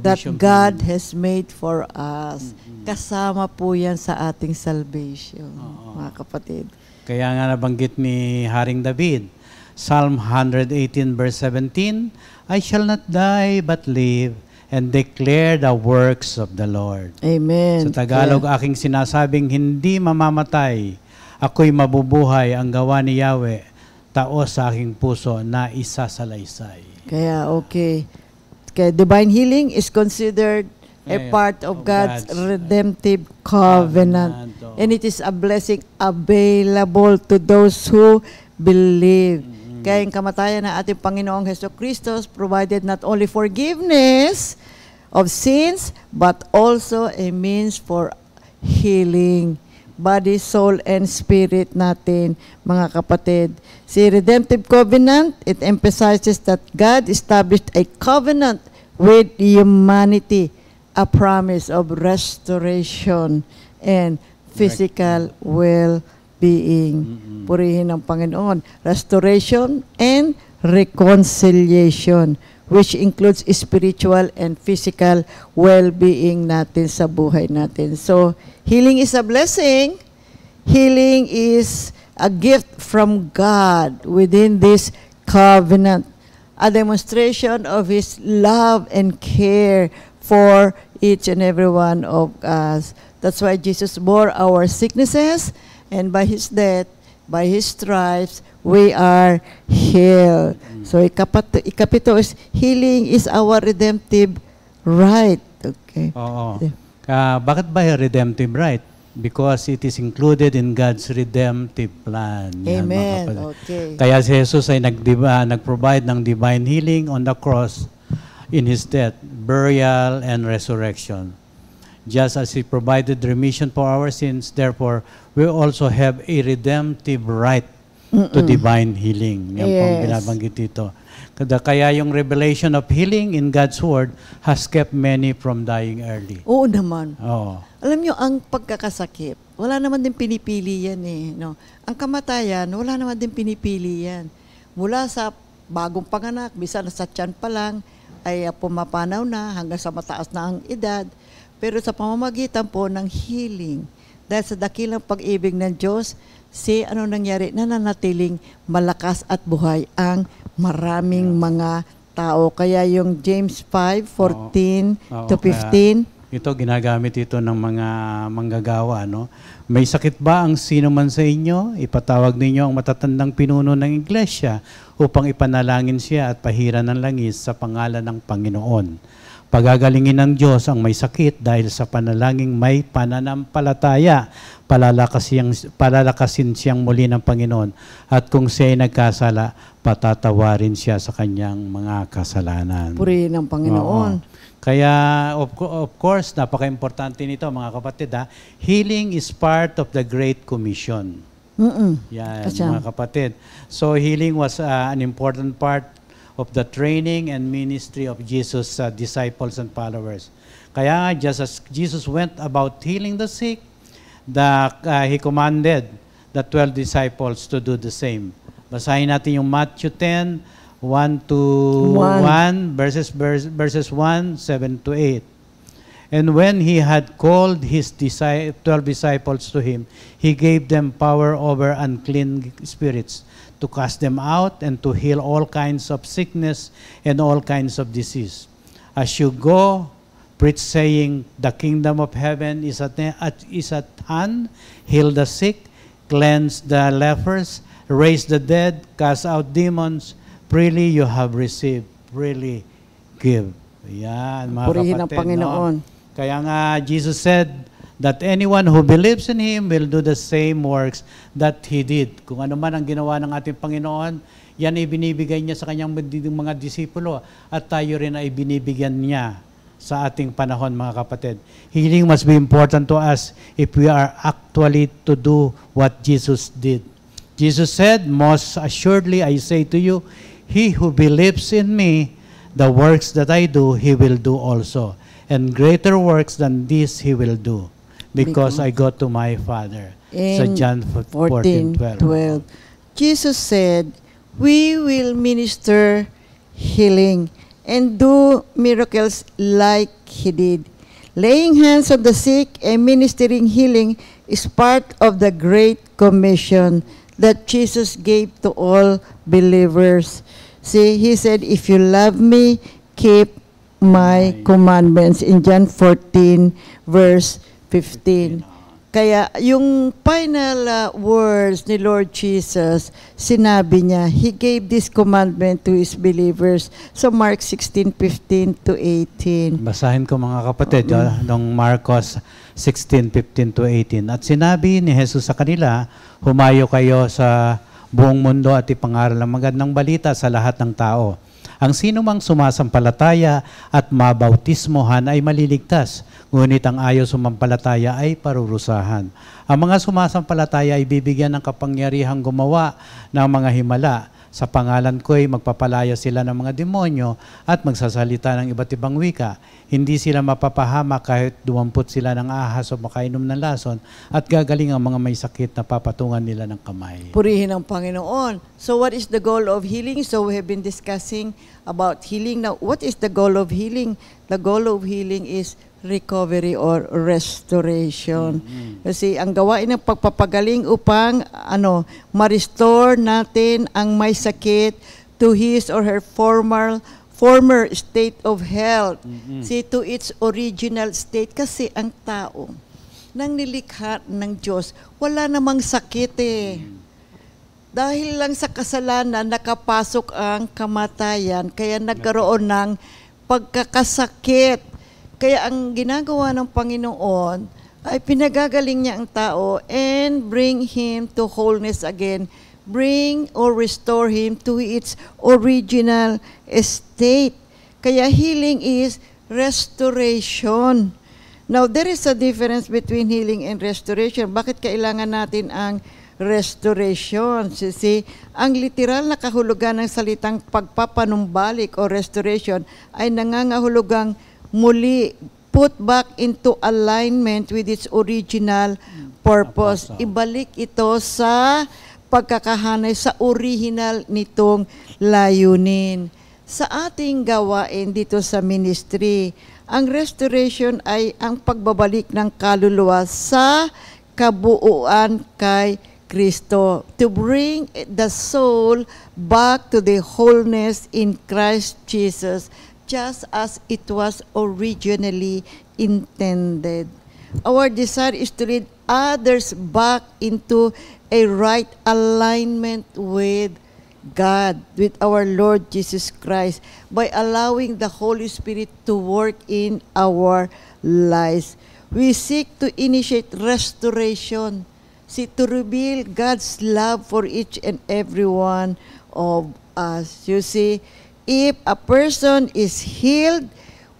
that Provision. God has made for us. Kasama po yan sa ating salvation, mga kapatid. Kaya nga nabanggit ni Haring David, Psalm 118 verse 17, I shall not die but live and declare the works of the Lord. Amen. Sa Tagalog, aking sinasabing hindi mamamatay, ako'y mabubuhay, ang gawa ni Yahweh, taos sa aking puso na isasalaysay. Kaya okay. Kaya divine healing is considered a part of God's redemptive covenant. And it is a blessing available to those who believe. Kaya yung kamatayan ng ating Panginoong Hesukristo provided not only forgiveness of sins, but also a means for healing. body, soul, and spirit natin, mga kapatid. Si Redemptive Covenant, it emphasizes that God established a covenant with humanity, a promise of restoration and physical well-being. Purihin ang Panginoon. Restoration and reconciliation, which includes spiritual and physical well-being natin sa buhay natin. So, healing is a blessing. Healing is a gift from God within this covenant, a demonstration of His love and care for each and every one of us. That's why Jesus bore our sicknesses, and by His death, by His stripes, we are healed. So, ikapito is, healing is our redemptive right. Okay. Oo. Bakit ba redemptive right? Because it is included in God's redemptive plan. Yan, mga Amen. kapatid. Okay. Kaya si Jesus ay nag-provide ng divine healing on the cross in His death, burial, and resurrection. Just as He provided remission for our sins, therefore, we also have a redemptive right to divine healing. Yan po ang Yes. binabanggit dito. Kaya yung revelation of healing in God's Word has kept many from dying early. Oo naman. Oo. Alam nyo, ang pagkakasakit, wala naman din pinipili yan eh. No? Ang kamatayan, wala naman din pinipili yan. Mula sa bagong panganak, bisa na sa tiyan pa lang, ay pumapanaw na hanggang sa mataas na ang edad. Pero sa pamamagitan po ng healing, dahil sa dakilang pag-ibig ng Diyos, ano nangyari? Nananatiling malakas at buhay ang maraming mga tao. Kaya yung James 5:14 to 15, Ito, ginagamit ito ng mga manggagawa, no? May sakit ba ang sino man sa inyo? Ipatawag ninyo ang matatandang pinuno ng iglesia upang ipanalangin siya at pahiran ng langis sa pangalan ng Panginoon. Pagagalingin ng Diyos ang may sakit dahil sa panalangin may pananampalataya. Palalakasin siyang muli ng Panginoon. At kung siya ay nagkasala, patatawarin siya sa kanyang mga kasalanan. purihin ng Panginoon. Oo. Kaya, of course, napaka-importante nito, mga kapatid. Healing is part of the Great Commission. Yan, Kasya. mga kapatid. So, healing was an important part of the training and ministry of Jesus' disciples and followers. Kaya, just as Jesus went about healing the sick, He commanded the 12 disciples to do the same. Basahin natin yung Matthew 10, 1 to 1, verses 1, 7 to 8. And when He had called His 12 disciples to Him, He gave them power over unclean spirits to cast them out and to heal all kinds of sickness and all kinds of disease. As you go, preach saying, the kingdom of heaven is at hand, heal the sick, cleanse the lepers, raise the dead, cast out demons. Freely you have received, freely give. Yan, mga Purihin ng kapatid. Panginoon. No? Kaya nga, Jesus said that anyone who believes in Him will do the same works that He did. Kung ano man ang ginawa ng ating Panginoon, yan ay binibigay niya sa kanyang mga disipulo at tayo rin ay binibigyan niya sa ating panahon, mga kapatid. Healing must be important to us if we are actually to do what Jesus did. Jesus said, most assuredly I say to you, he who believes in me, the works that I do, he will do also. And greater works than this he will do, because I go to my Father. Sa John 14:12. Jesus said, we will minister healing and do miracles like He did. Laying hands on the sick and ministering healing is part of the Great Commission that Jesus gave to all believers. See, He said, if you love me, keep my commandments in John 14, verse 15. Kaya yung final words ni Lord Jesus, sinabi niya, He gave this commandment to His believers. So Mark 16:15 to 18. Basahin ko, mga kapatid, ng Marcos 16:15 to 18. At sinabi ni Jesus sa kanila, humayo kayo sa buong mundo at ipangaral ang magandang balita sa lahat ng tao. Ang sinumang sumasampalataya at mabautismohan ay maliligtas, ngunit ang ayaw sumampalataya ay parurusahan. Ang mga sumasampalataya ay bibigyan ng kapangyarihang gumawa ng mga himala. Sa pangalan ko'y magpapalaya sila ng mga demonyo at magsasalita ng iba't ibang wika. Hindi sila mapapahama kahit duwamput sila ng ahas o makainom ng lason at gagaling ang mga may sakit na papatungan nila ng kamay. Purihin ang Panginoon. So what is the goal of healing? So we have been discussing about healing. Now, what is the goal of healing? The goal of healing is recovery or restoration. Kasi ang gawain ng pagpapagaling upang ma-restore natin ang may sakit to his or her former state of health. See, to its original state. Kasi ang tao, nang nilikha ng Diyos, wala namang sakit eh. Dahil lang sa kasalanan, nakapasok ang kamatayan, kaya nagkaroon ng pagkakasakit. Kaya ang ginagawa ng Panginoon ay pinagagaling niya ang tao and bring him to wholeness again. Bring or restore him to its original state. Kaya healing is restoration. Now, there is a difference between healing and restoration. Bakit kailangan natin ang restoration? See, ang literal na kahulugan ng salitang pagpapanumbalik o restoration ay nangangahulugang muli, put back into alignment with its original purpose. Ibalik ito sa pagkakahanay sa original nitong layunin. Sa ating gawain dito sa ministry, ang restoration ay ang pagbabalik ng kaluluwa sa kabuuan kay Kristo. To bring the soul back to the wholeness in Christ Jesus, just as it was originally intended. Our desire is to lead others back into a right alignment with God, with our Lord Jesus Christ, by allowing the Holy Spirit to work in our lives. We seek to initiate restoration, to reveal God's love for each and every one of us. You see, if a person is healed,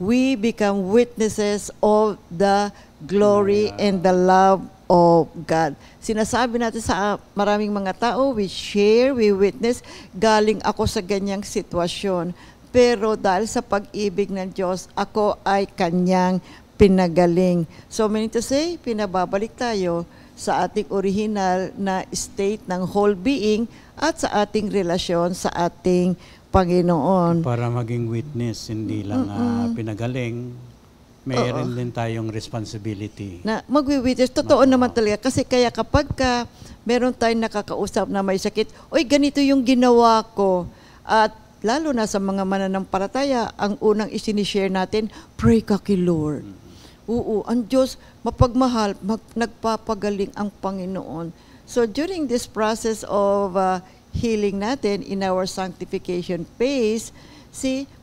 we become witnesses of the glory and the love of God. Sinasabi natin sa maraming mga tao, we share, we witness, galing ako sa ganyang sitwasyon. Pero dahil sa pag-ibig ng Diyos, ako ay kanyang pinagaling. So meaning to say, pinababalik tayo sa ating original na state ng whole being at sa ating relasyon sa ating Panginoon. Para maging witness, hindi lang pinagaling, mayroon din tayong responsibility. Na magwi-witness, totoo naman talaga. Kasi kaya kapag meron tayong nakakausap na may sakit, oy, ganito yung ginawa ko. At lalo na sa mga mananampalataya, ang unang isinishare natin, pray ka kay Lord. Oo, ang Diyos, mapagmahal, nagpapagaling ang Panginoon. So during this process of healing natin in our sanctification phase,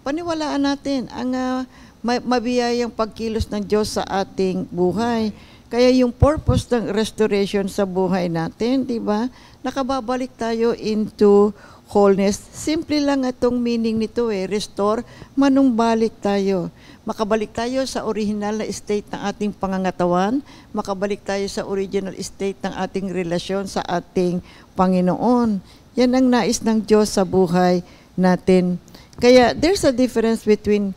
paniwalaan natin ang mabiyayang pagkilos ng Diyos sa ating buhay. Kaya yung purpose ng restoration sa buhay natin, di ba? Nakababalik tayo into wholeness. Simple lang itong meaning nito restore, manumbalik tayo. Makabalik tayo sa original na state ng ating pangangatawan, makabalik tayo sa original state ng ating relasyon sa ating Panginoon. Yan ang nais ng Diyos sa buhay natin. Kaya there's a difference between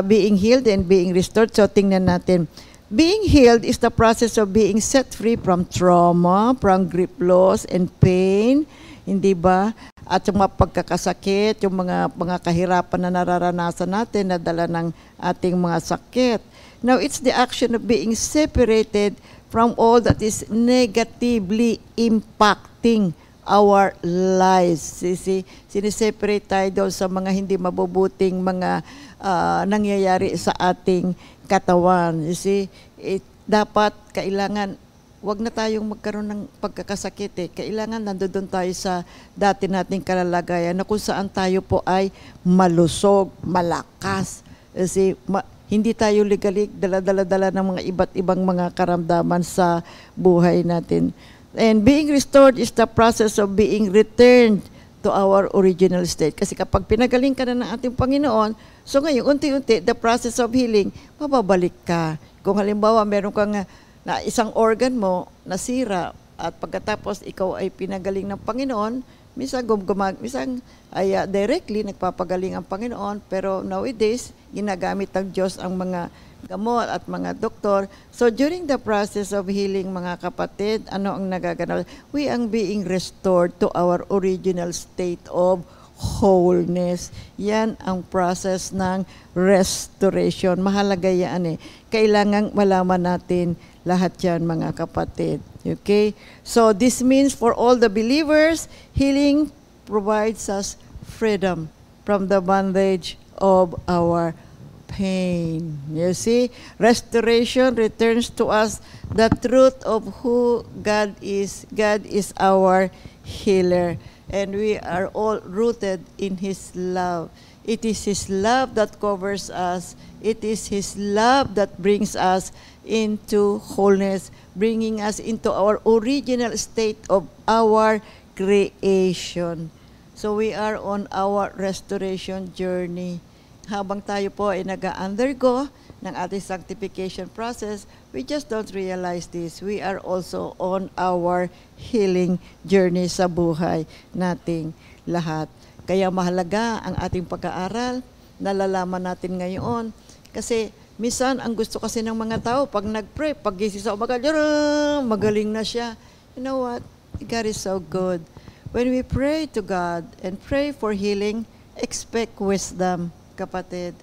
being healed and being restored. So tingnan natin. Being healed is the process of being set free from trauma, from grief, loss, and pain. Hindi ba? At yung mga pagkakasakit, yung mga kahirapan na nararanasan natin na dala ng ating mga sakit. Now, it's the action of being separated from all that is negatively impacting our lives. Siniseparate tayo doon sa mga hindi mabubuting mga nangyayari sa ating katawan. Dapat, kailangan, wag na tayong magkaroon ng pagkakasakit. Kailangan nandoon tayo sa dati nating kalalagayan na kung saan tayo po ay malusog, malakas. Hindi tayo ligalik, dala-dala ng mga iba't ibang mga karamdaman sa buhay natin. And being restored is the process of being returned to our original state. Kasi kapag pinagaling ka na ng ating Panginoon, so ngayon, unti-unti, the process of healing, mababalik ka. Kung halimbawa, meron kang na isang organ mo nasira at pagkatapos ikaw ay pinagaling ng Panginoon, minsan ay directly nagpapagaling ang Panginoon, pero nowadays, ginagamit ng Diyos ang mga gamot at mga doktor. So during the process of healing, mga kapatid, ano ang nagaganap? We are being restored to our original state of wholeness. Yan ang process ng restoration. Mahalaga yan eh. Kailangang malaman natin lahat yan, mga kapatid. Okay? So this means for all the believers, healing provides us freedom from the bondage of our pain. You see, restoration returns to us the truth of who God is. God is our healer, and we are all rooted in His love. It is His love that covers us. It is His love that brings us into wholeness, bringing us into our original state of our creation. So we are on our restoration journey. Habang tayo po ay nag-undergo ng ating sanctification process, we just don't realize this. We are also on our healing journey sa buhay nating lahat. Kaya mahalaga ang ating pag-aaral, nalalaman natin ngayon. Kasi minsan, ang gusto kasi ng mga tao, pag nag-pray, pag gising sa umaga, magaling na siya. You know what? God is so good. When we pray to God and pray for healing, expect wisdom, kapatid.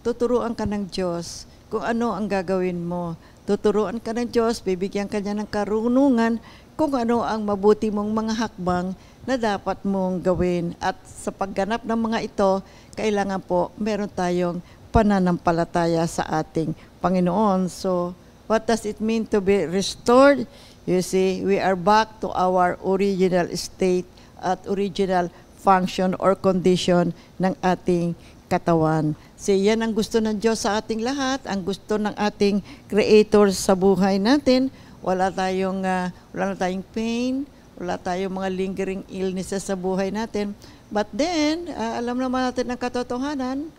Tuturuan ka ng Diyos kung ano ang gagawin mo. Tuturuan ka ng Diyos, bibigyan ka niya ng karunungan kung ano ang mabuti mong mga hakbang na dapat mong gawin. At sa pagganap ng mga ito, kailangan po meron tayong pananampalataya sa ating Panginoon. So, what does it mean to be restored? You see, we are back to our original state at original function or condition ng ating katawan. So, yan ang gusto ng Diyos sa ating lahat, ang gusto ng ating Creator sa buhay natin. Wala na tayong pain, wala tayong mga lingering illnesses sa buhay natin. But then, alam naman natin ang katotohanan,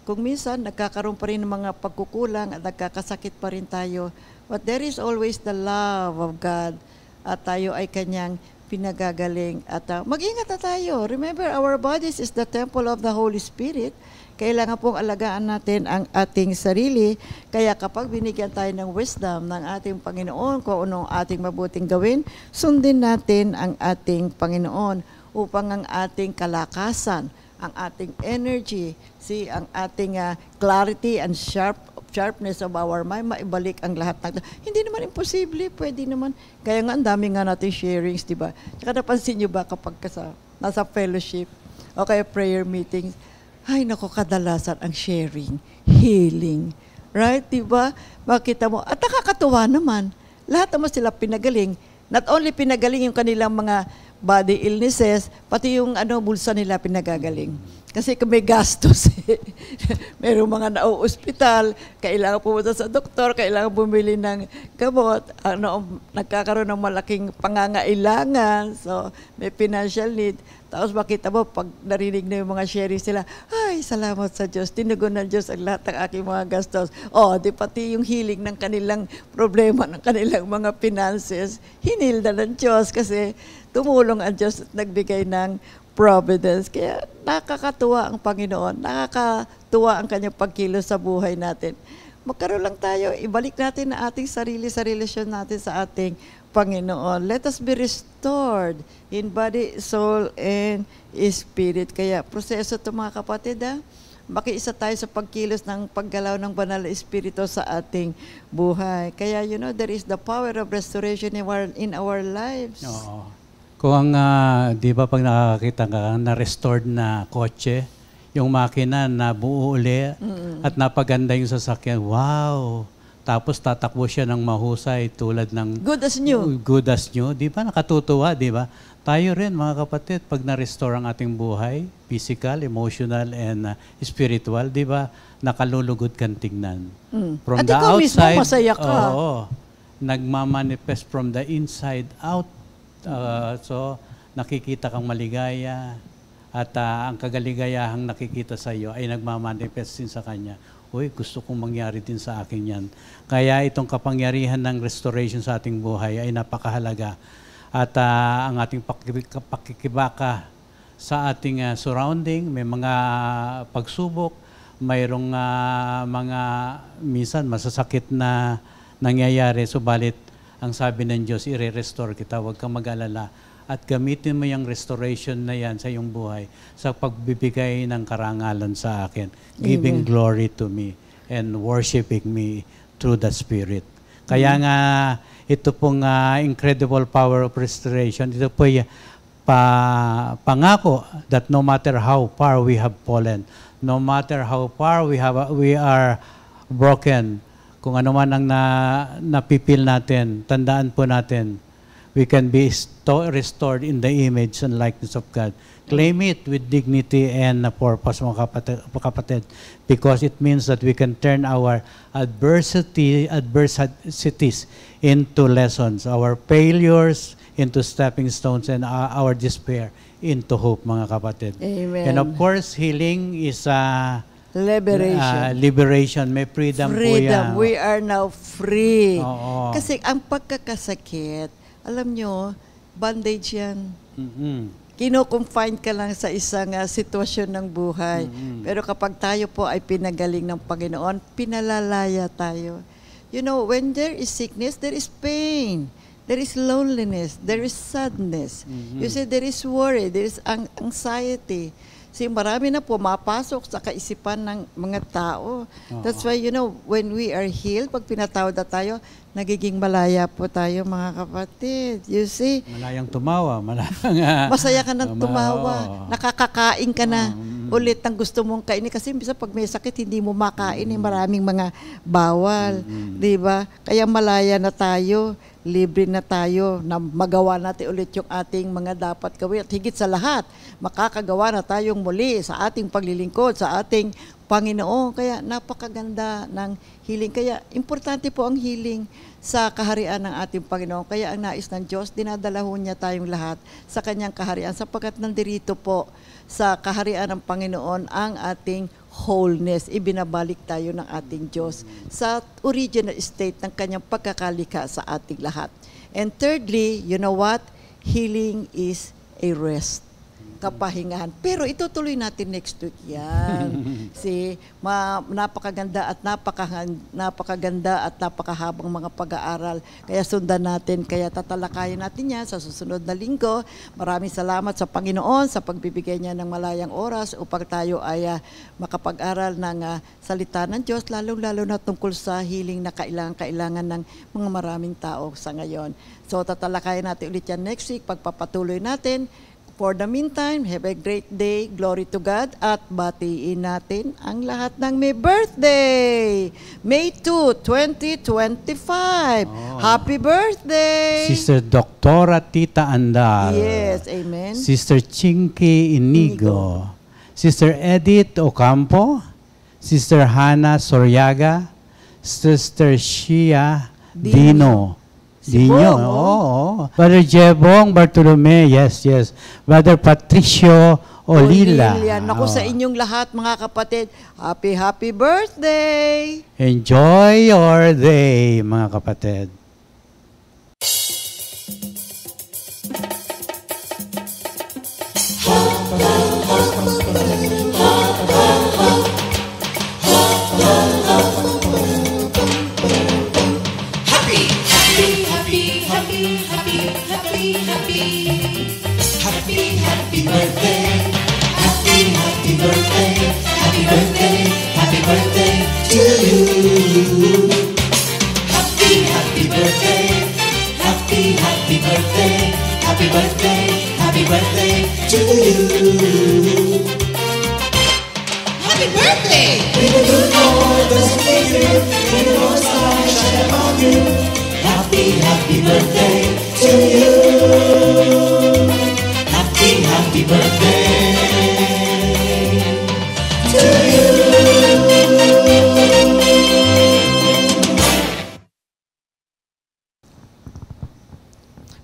kung minsan nagkakaroon pa rin ng mga pagkukulang at nagkakasakit pa rin tayo. But there is always the love of God at tayo ay Kanyang pinagagaling. At mag-ingat na tayo. Remember, our bodies is the temple of the Holy Spirit. Kailangan pong alagaan natin ang ating sarili. Kaya kapag binigyan tayo ng wisdom ng ating Panginoon kung ano ating mabuting gawin, sundin natin ang ating Panginoon upang ang ating kalakasan, ang ating energy, ang ating clarity and sharpness of our mind, maibalik ang lahat ng hindi naman imposible, pwede naman. Kaya nga, ang dami nga natin sharings, di ba? Tsaka napansin nyo ba kapag nasa fellowship o kaya prayer meetings, ay nako, kadalasan ang sharing, healing. Right? Di ba? Makita mo. At nakakatuwa naman. Lahat naman sila pinagaling. Not only pinagaling yung kanilang mga body illnesses, pati yung bulsa nila pinagagaling. Kasi kung may gastos, mayroong mga nauospital, kailangan pumunta sa doktor, kailangan bumili ng gamot, nagkakaroon ng malaking pangangailangan, so may financial need. Tapos makita mo, pag narinig na yung mga sharing sila, ay, salamat sa Diyos, tinugon ng Diyos ang lahat ng aking mga gastos. Di pati yung healing ng kanilang problema, ng kanilang mga finances, hinilda ng Diyos kasi tumulong ang Diyos at nagbigay ng providence. Kaya nakakatuwa ang Panginoon, nakakatuwa ang kanyang pagkilos sa buhay natin. Magkaroon lang tayo, ibalik natin ang ating sarili sa relasyon natin sa ating Panginoon. Let us be restored in body, soul, and spirit. Kaya proseso ito, mga kapatid, makiisa tayo sa pagkilos ng paggalaw ng banal na Espiritu sa ating buhay. Kaya there is the power of restoration in our lives. Oo. Kung di ba pag nakakita ka na restored na kotse, yung makina na buo uli at napaganda yung sasakyan, wow! Tapos tatakbo siya ng mahusay tulad ng good as new. Good as new, di ba? Nakatutuwa, di ba? Tayo rin, mga kapatid, pag na-restore ang ating buhay, physical, emotional, and spiritual, di ba? Nakalulugod kang tignan. From at the ikaw outside, mismo, masaya ka. Nagmamanifest from the inside out. So, nakikita kang maligaya, At ang kagaligayahang nakikita sa iyo ay nagmamanifest din sa Kanya. Uy, gusto kong mangyari din sa akin yan. Kaya itong kapangyarihan ng restoration sa ating buhay ay napakahalaga. At ang ating pakikibaka sa ating surrounding, may mga pagsubok, mayroong mga minsan masasakit na nangyayari. Subalit, ang sabi ng Diyos, i-restore kita, huwag kang mag-alala. At gamitin mo yung restoration na yan sa iyong buhay sa pagbibigay ng karangalan sa akin. Giving glory to me and worshiping me through the Spirit. Kaya nga, ito pong incredible power of restoration, ito po pangako that no matter how far we have fallen, no matter how far we are broken, kung ano man ang napipil natin, tandaan po natin, we can be restored in the image and likeness of God. Claim it with dignity and purpose, mga kapatid, because it means that we can turn our adversities into lessons, our failures into stepping stones, and our despair into hope, mga kapatid. Amen. And of course, healing is Liberation. Liberation. May freedom po yan. We are now free. Oo. Kasi ang pagkakasakit, alam nyo, bandage yan. Kino-confine ka lang sa isang sitwasyon ng buhay. Pero kapag tayo po ay pinagaling ng Panginoon, pinalalaya tayo. You know, when there is sickness, there is pain. There is loneliness. There is sadness. You see, there is worry. There is anxiety. Kasi marami na pumapasok sa kaisipan ng mga tao. That's why, you know, when we are healed, pag pinatawad na tayo, nagiging malaya po tayo, mga kapatid. You see? Malayang tumawa. Malayang, masaya ka ng tumawa. Nakakakain ka na ulit ng gusto mong kainin. Kasi bisa pag may sakit, hindi mo makain. Maraming mga bawal. Di ba? Kaya malaya na tayo. Libre na tayo na magawa natin ulit yung ating mga dapat gawin. At higit sa lahat, makakagawa na tayong muli sa ating paglilingkod, sa ating Panginoon. Kaya napakaganda ng healing. Kaya importante po ang healing sa kaharian ng ating Panginoon. Kaya ang nais ng Diyos, dinadala ho niya tayong lahat sa kanyang kaharian. Sapagkat nandirito po sa kaharian ng Panginoon ang ating wholeness. Ibinabalik tayo ng ating Diyos sa original state ng kanyang pagkakalikha sa ating lahat. And thirdly, you know what? Healing is a rest. Kapahingahan. Pero itutuloy natin next week yan. Napakaganda at napakaganda at napakahabang mga pag-aaral. Kaya sundan natin, kaya tatalakayin natin yan sa susunod na linggo. Maraming salamat sa Panginoon sa pagbibigay niya ng malayang oras upang tayo ay makapag-aral ng salita ng Diyos, lalong-lalo na tungkol sa healing na kailangan ng mga maraming tao sa ngayon. So tatalakayin natin ulit yan next week, pagpapatuloy natin. For the meantime, have a great day. Glory to God. At batiin natin ang lahat ng may birthday. May 2, 2025. Happy birthday! Sister Doktora Tita Andal. Yes, amen. Sister Chinky Inigo. Sister Edith Ocampo. Sister Hannah Soryaga. Sister Shia Dino. Dino, oo. Brother Jebong Bartolome, yes. Brother Patricio Olila. Naku sa inyong lahat, mga kapatid, happy birthday! Enjoy your day, mga kapatid.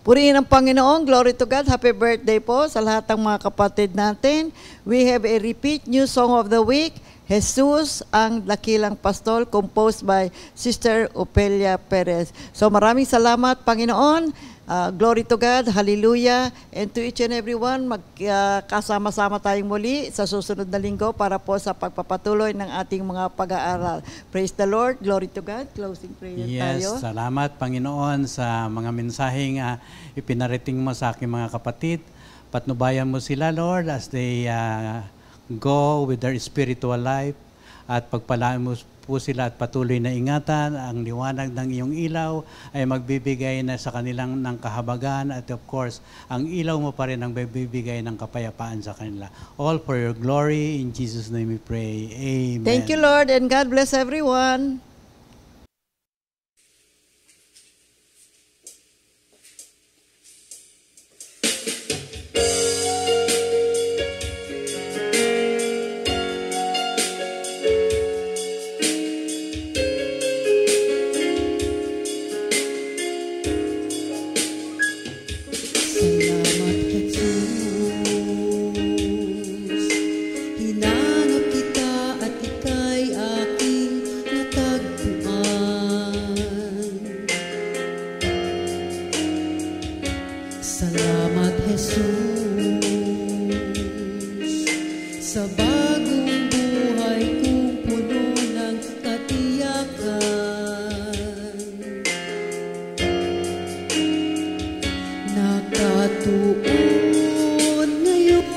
Purihin ang Panginoon. Glory to God. Happy birthday po sa lahat ng mga kapatid natin. We have a repeat new song of the week, Jesus ang Dakilang Pastol, composed by Sister Opelia Perez. So maraming salamat, Panginoon. Glory to God, hallelujah, and to each and everyone, magkasama-sama tayong muli sa susunod na linggo para po sa pagpapatuloy ng ating mga pag-aaral. Praise the Lord, glory to God. Closing prayer tayo. Yes, salamat Panginoon sa mga mensaheng ipinarating mo sa aking mga kapatid. Patnubayan mo sila, Lord, as they go with their spiritual life, at pagpalaan mo po sila at patuloy na ingatan. Ang liwanag ng iyong ilaw ay magbibigay na sa kanilang ng kahabagan, at of course, ang ilaw mo pa rin ang magbibigay ng kapayapaan sa kanila. All for your glory. In Jesus' name we pray. Amen. Thank you, Lord, and God bless everyone. Salamat, Jesus, sa bagong buhay kong puno ng katiyakan. Nakatuon ngayon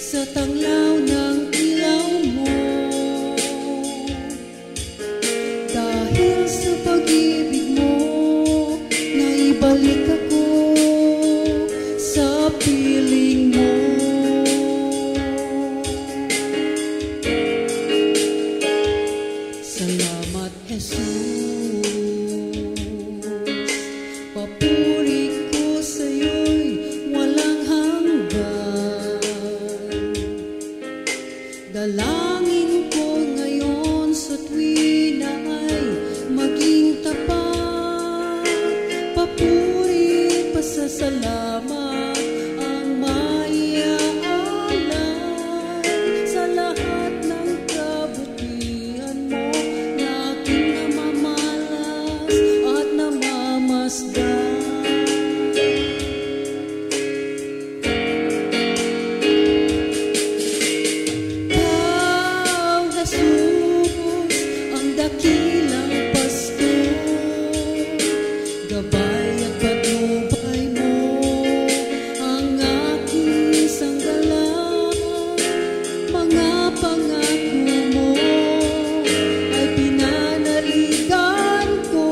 sa tanglaw ng ilaw mo, dahil sa pag-ibig mo balik ako sa piling mo. Salamat, Jesus. Papuri ko sa'yo'y walang hanggan. Dalangin ko ngayon sa tuwi na ay maging tapat. Papuri, pasasalamat ang maiaalay sa lahat ng kabutihan mo na aking namamalas at namamasdan. Thou, Jesus, ang dakilang pastol, gabay at patnubay mo ang aking sanggalang. Mga pangako mo ay pinanaligan ko,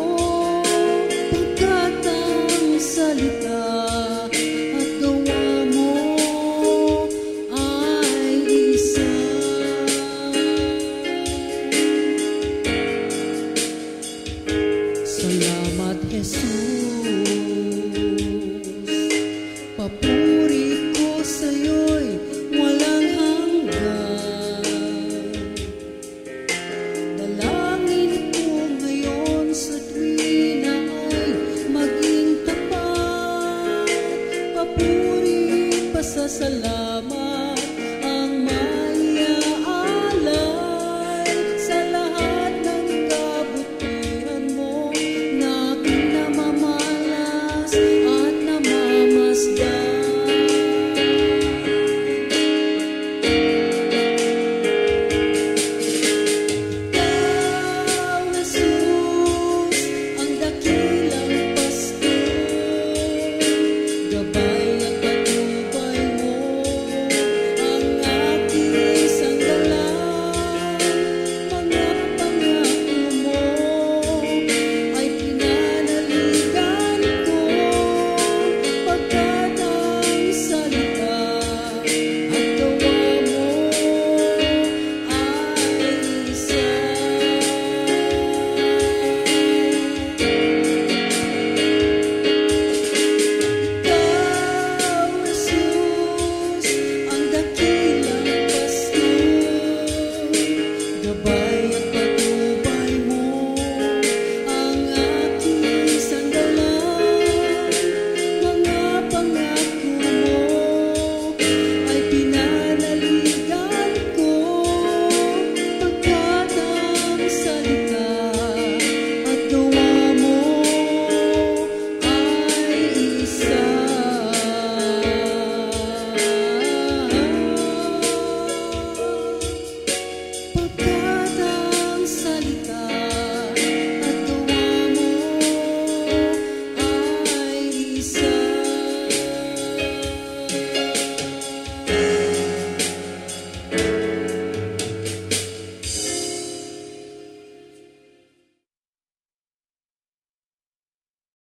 pagkat ang salita at gawa mo ay isa. Salamat, Jesus. Papuri ko sa'yo'y walang hanggan. Dalangin ko ngayon sa tuwi na ay maging tapat. Papuri, pasasalamat ang maiaalay sa lahat ng kabutihan mo na aking namamalas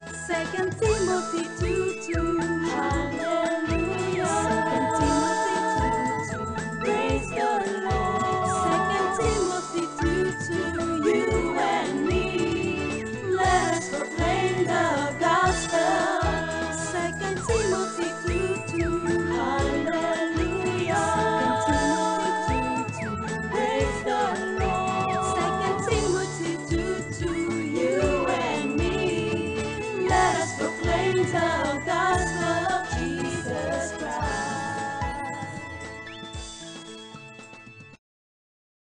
2 Timothy 2